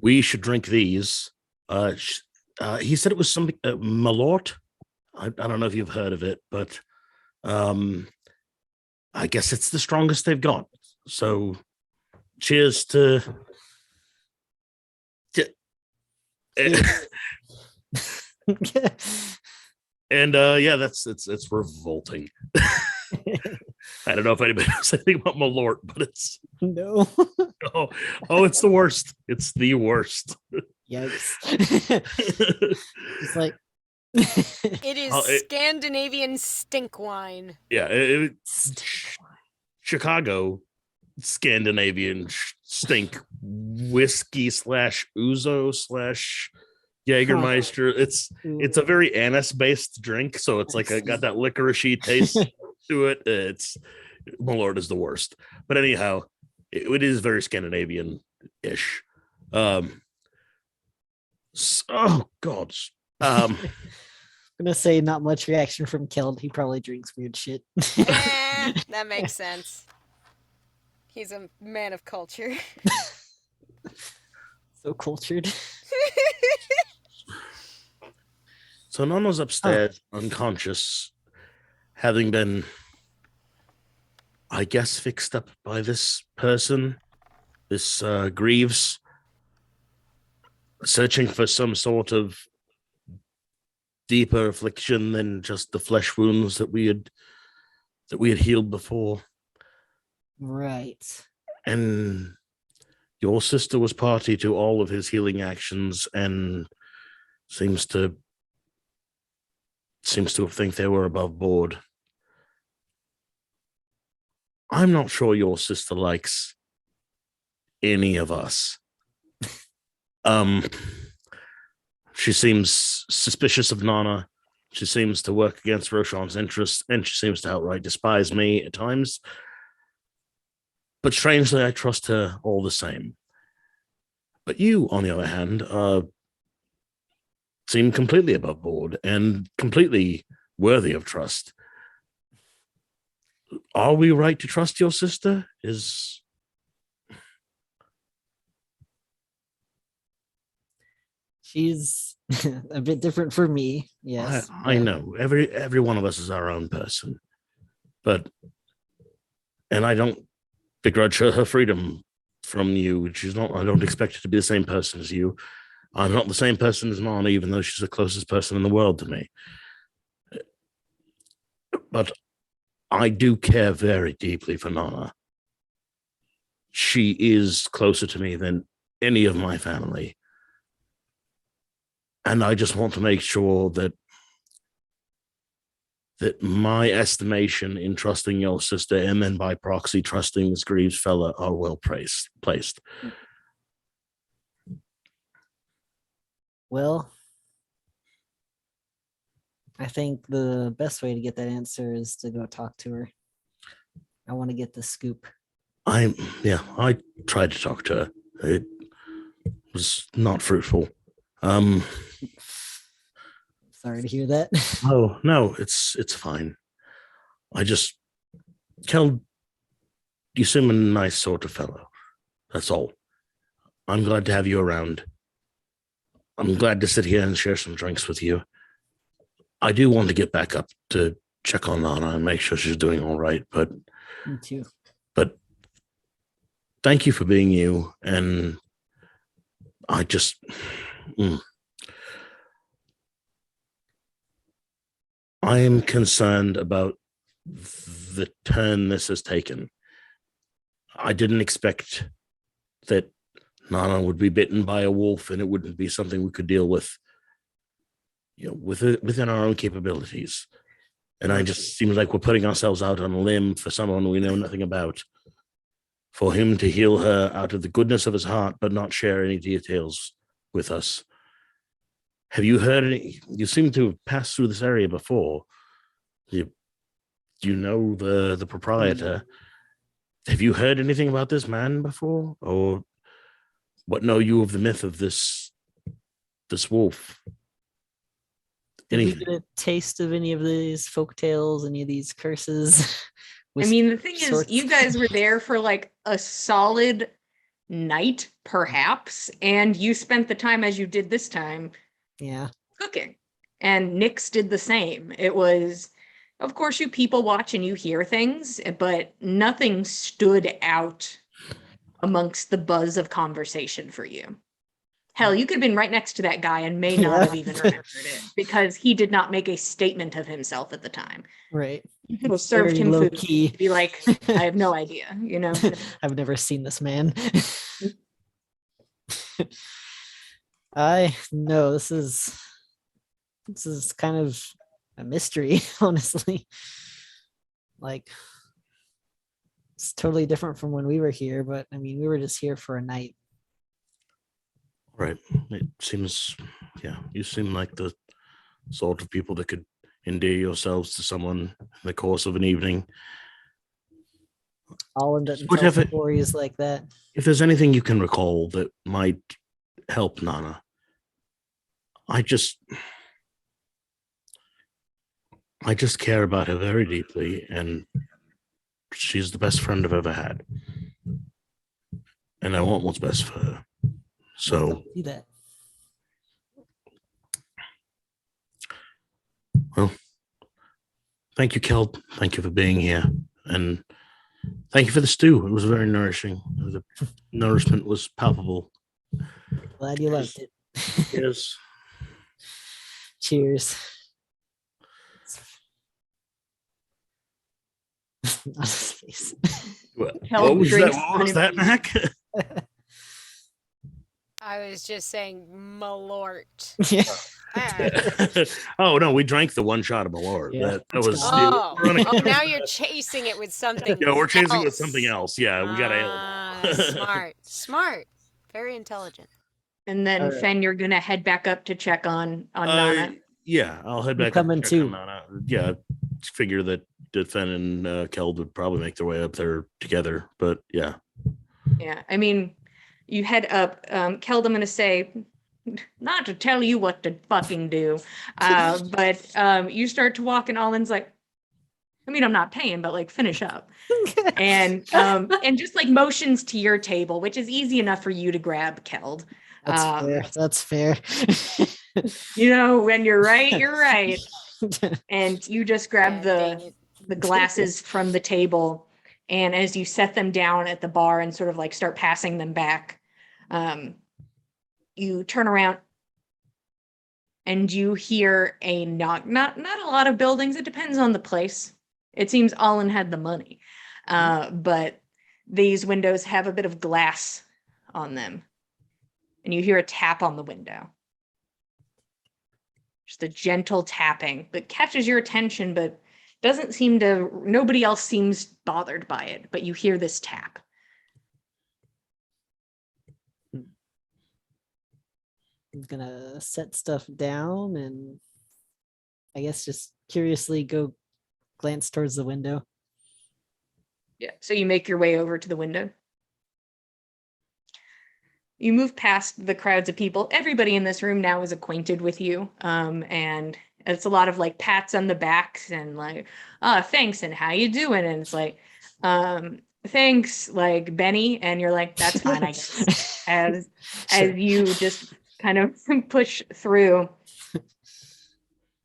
We should drink these. He said it was something Malort. I don't know if you've heard of it, but I guess it's the strongest they've got. So, cheers to. And yeah, it's revolting. I don't know if anybody knows anything about Malort, but it's no. Oh, it's the worst. It's the worst. Yikes. It's like it is Scandinavian stink wine. Yeah, Chicago Scandinavian stink whiskey / ouzo / Jägermeister. It's a very anise based drink, so it's like got that licoricey taste to it. It's Malort is the worst, but anyhow, it is very Scandinavian ish. Oh God. I'm gonna say not much reaction from Keld. He probably drinks weird shit. That makes sense. He's a man of culture. So cultured. So Nanna's upstairs, unconscious, having been, I guess, fixed up by this person, this Greaves, searching for some sort of deeper affliction than just the flesh wounds that we had healed before. Right. And your sister was party to all of his healing actions and seems to think they were above board. I'm not sure your sister likes any of us. She seems suspicious of Nanna. She seems to work against Roshan's interests, and she seems to outright despise me at times. But strangely, I trust her all the same. But you, on the other hand, seem completely above board and completely worthy of trust. Are we right to trust your sister? She's a bit different for me. Yes. I know. Every one of us is our own person. And I don't begrudge her freedom from you. I don't expect her to be the same person as you. I'm not the same person as Nanna, even though she's the closest person in the world to me. But I do care very deeply for Nanna. She is closer to me than any of my family. And I just want to make sure that my estimation in trusting your sister, and then by proxy trusting this Greaves fella, are well placed. Well, I think the best way to get that answer is to go talk to her. I want to get the scoop. I tried to talk to her. It was not fruitful. Sorry to hear that. Oh no, it's fine. Kel, you seem a nice sort of fellow. That's all. I'm glad to have you around. I'm glad to sit here and share some drinks with you. I do want to get back up to check on Nanna and make sure she's doing all right, but Me too. But thank you for being you, and I just I am concerned about the turn this has taken. I didn't expect that Nanna would be bitten by a wolf and it wouldn't be something we could deal with, within our own capabilities. And I just seems like we're putting ourselves out on a limb for someone we know nothing about. For him to heal her out of the goodness of his heart, but not share any details with us. Have you heard any? You seem to have passed through this area before. You know the proprietor. Have you heard anything about this man before? Or what know you of the myth of this wolf? Did we get a taste of any of these folk tales, any of these curses? I mean, the thing is, you guys were there for like a solid night, perhaps, and you spent the time as you did this time cooking. And Nyx did the same. It was, of course, you people watch and you hear things, but nothing stood out amongst the buzz of conversation for you. Hell, you could have been right next to that guy and may not have even remembered it because he did not make a statement of himself at the time. Right. You could have served him food to be like, I have no idea, I've never seen this man. I know this is kind of a mystery, honestly. Like, it's totally different from when we were here, but I mean, we were just here for a night. Right. It seems, you seem like the sort of people that could endear yourselves to someone in the course of an evening. All doesn't tell stories like that. If there's anything you can recall that might help Nanna, I just care about her very deeply, and she's the best friend I've ever had. And I want what's best for her. So see that. Well, thank you, Kel. Thank you for being here. And thank you for the stew. It was very nourishing. The nourishment was palpable. Glad you liked it. Yes. Cheers. What was that, Mac? I was just saying Malort. Oh no, we drank the one shot of Malort. Yeah. That was. Now you're chasing it with something. Yeah, we're chasing it with else. something else. Yeah, we got ale. Smart, very intelligent. And then All right. Fen, you're gonna head back up to check on Nanna. Yeah, I'll head I'm back up coming and check too. on Nanna. Yeah, figure that Fen and Keld would probably make their way up there together. But yeah, Yeah, I mean, you head up. Keld, I'm gonna say, not to tell you what to fucking do, but you start to walk, and Alden's like, I mean, I'm not paying, but like, finish up. And just like motions to your table, which is easy enough for you to grab, Keld. That's fair. You know, when you're right, you're right. And you just grab God dang it. the glasses from the table, and as you set them down at the bar and sort of like start passing them back, you turn around and you hear a knock. Not a lot of buildings. It depends on the place. It seems Allen had the money, but these windows have a bit of glass on them, and you hear a tap on the window. Just a gentle tapping that catches your attention, but doesn't seem to, nobody else seems bothered by it, but you hear this tap. I'm gonna set stuff down and I guess just curiously go glance towards the window. Yeah. So you make your way over to the window. You move past the crowds of people. Everybody in this room now is acquainted with you. And it's a lot of like pats on the backs and like, thanks, and how you doing? And it's like, thanks, like Benny. And you're like, that's fine, I guess. As you just kind of push through.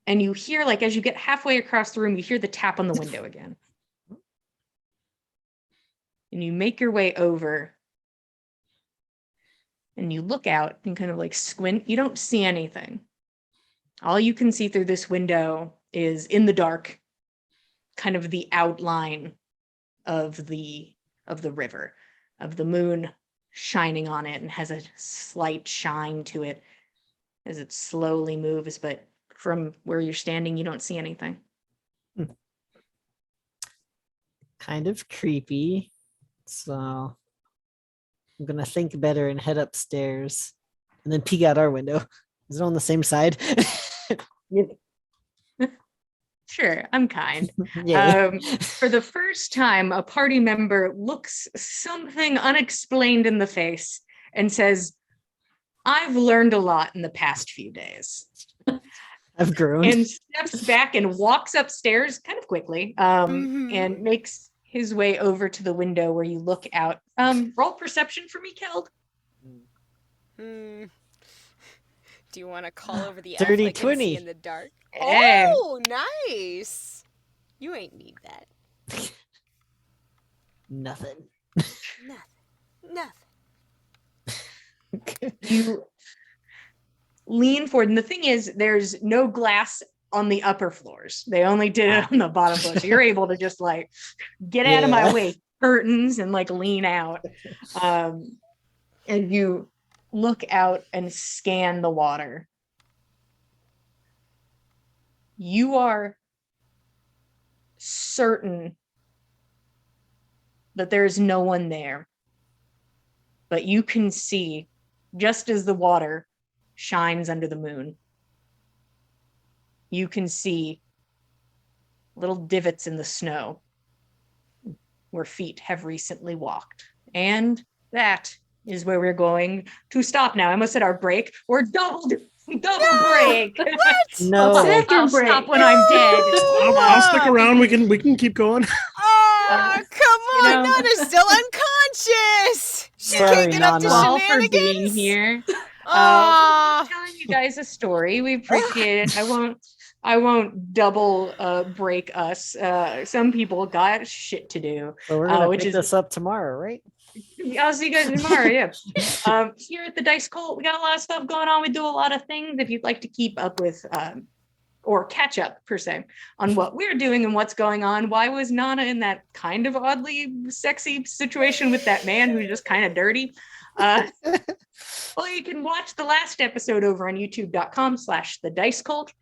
And you hear, like, as you get halfway across the room, you hear the tap on the window again. And you make your way over. And you look out and kind of like squint. You don't see anything. All you can see through this window is, in the dark, kind of the outline of the river, of the moon shining on it, and has a slight shine to it as it slowly moves. But from where you're standing, you don't see anything. Kind of creepy. So I'm gonna think better and head upstairs and then peek out our window. Is it on the same side? Sure, I'm kind. Yeah. For the first time, a party member looks something unexplained in the face and says, I've learned a lot in the past few days. I've grown. And steps back and walks upstairs kind of quickly, and makes his way over to the window where you look out. Roll perception for me, Keld. Do you want to call over the 30, elf that can see 20. in the dark? Yeah. Oh, nice. You ain't need that. Nothing. Nothing. You lean forward, and the thing is, there's no glass on the upper floors. They only did it on the bottom floor, so you're able to just like get out of my way, curtains, and like lean out. And you look out and scan the water. You are certain that there's no one there, but you can see, just as the water shines under the moon, you can see little divots in the snow where feet have recently walked. And that is where we're going to stop now. I almost said our break. We're double break. What? No. I'll stop when I'm dead. I'll stick around. We can keep going. Oh, come on. you know- Nana's still unconscious. She Sorry, can't get up to Nanna. All for being shenanigans. here. Oh, Telling you guys a story. We appreciate it. I won't double break us. Some people got shit to do. So we're gonna which pick is this up tomorrow, right? I'll see you guys tomorrow. Yeah. Here at the Dice Cult, we got a lot of stuff going on. We do a lot of things. If you'd like to keep up with or catch up per se on what we're doing and what's going on. Why was Nanna in that kind of oddly sexy situation with that man who's just kind of dirty? Well, you can watch the last episode over on youtube.com/the Dice Cult.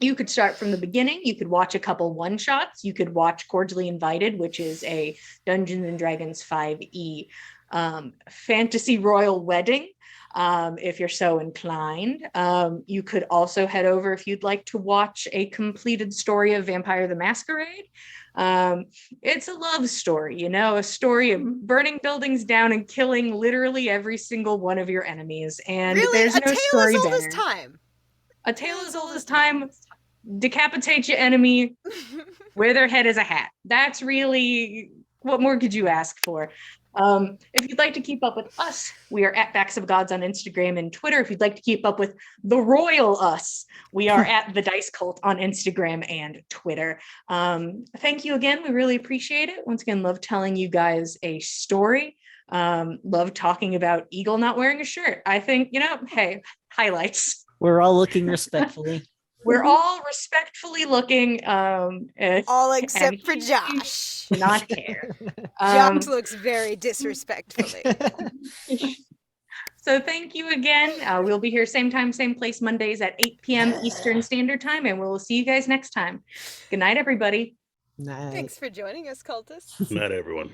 You could start from the beginning. You could watch a couple one-shots. You could watch Cordially Invited, which is a Dungeons and Dragons 5e fantasy royal wedding, if you're so inclined. You could also head over if you'd like to watch a completed story of Vampire the Masquerade. It's a love story, a story of burning buildings down and killing literally every single one of your enemies. And Really? there's A no tale story as old better. as time. A tale as old as time. Decapitate your enemy, wear their head as a hat. That's really, what more could you ask for? If you'd like to keep up with us, we are at Backs of Gods on Instagram and Twitter. If you'd like to keep up with the royal us, we are at the Dice Cult on Instagram and Twitter. Thank you again. We really appreciate it. Once again, love telling you guys a story. Love talking about Eagle not wearing a shirt. I think, hey, highlights. We're all looking respectfully. We're all respectfully looking. All except and for he Josh. does not care. Josh looks very disrespectfully. So thank you again. We'll be here same time, same place, Mondays at 8 p.m. Eastern Standard Time, and we'll see you guys next time. Good night, everybody. Night. Thanks for joining us, cultists. Not everyone.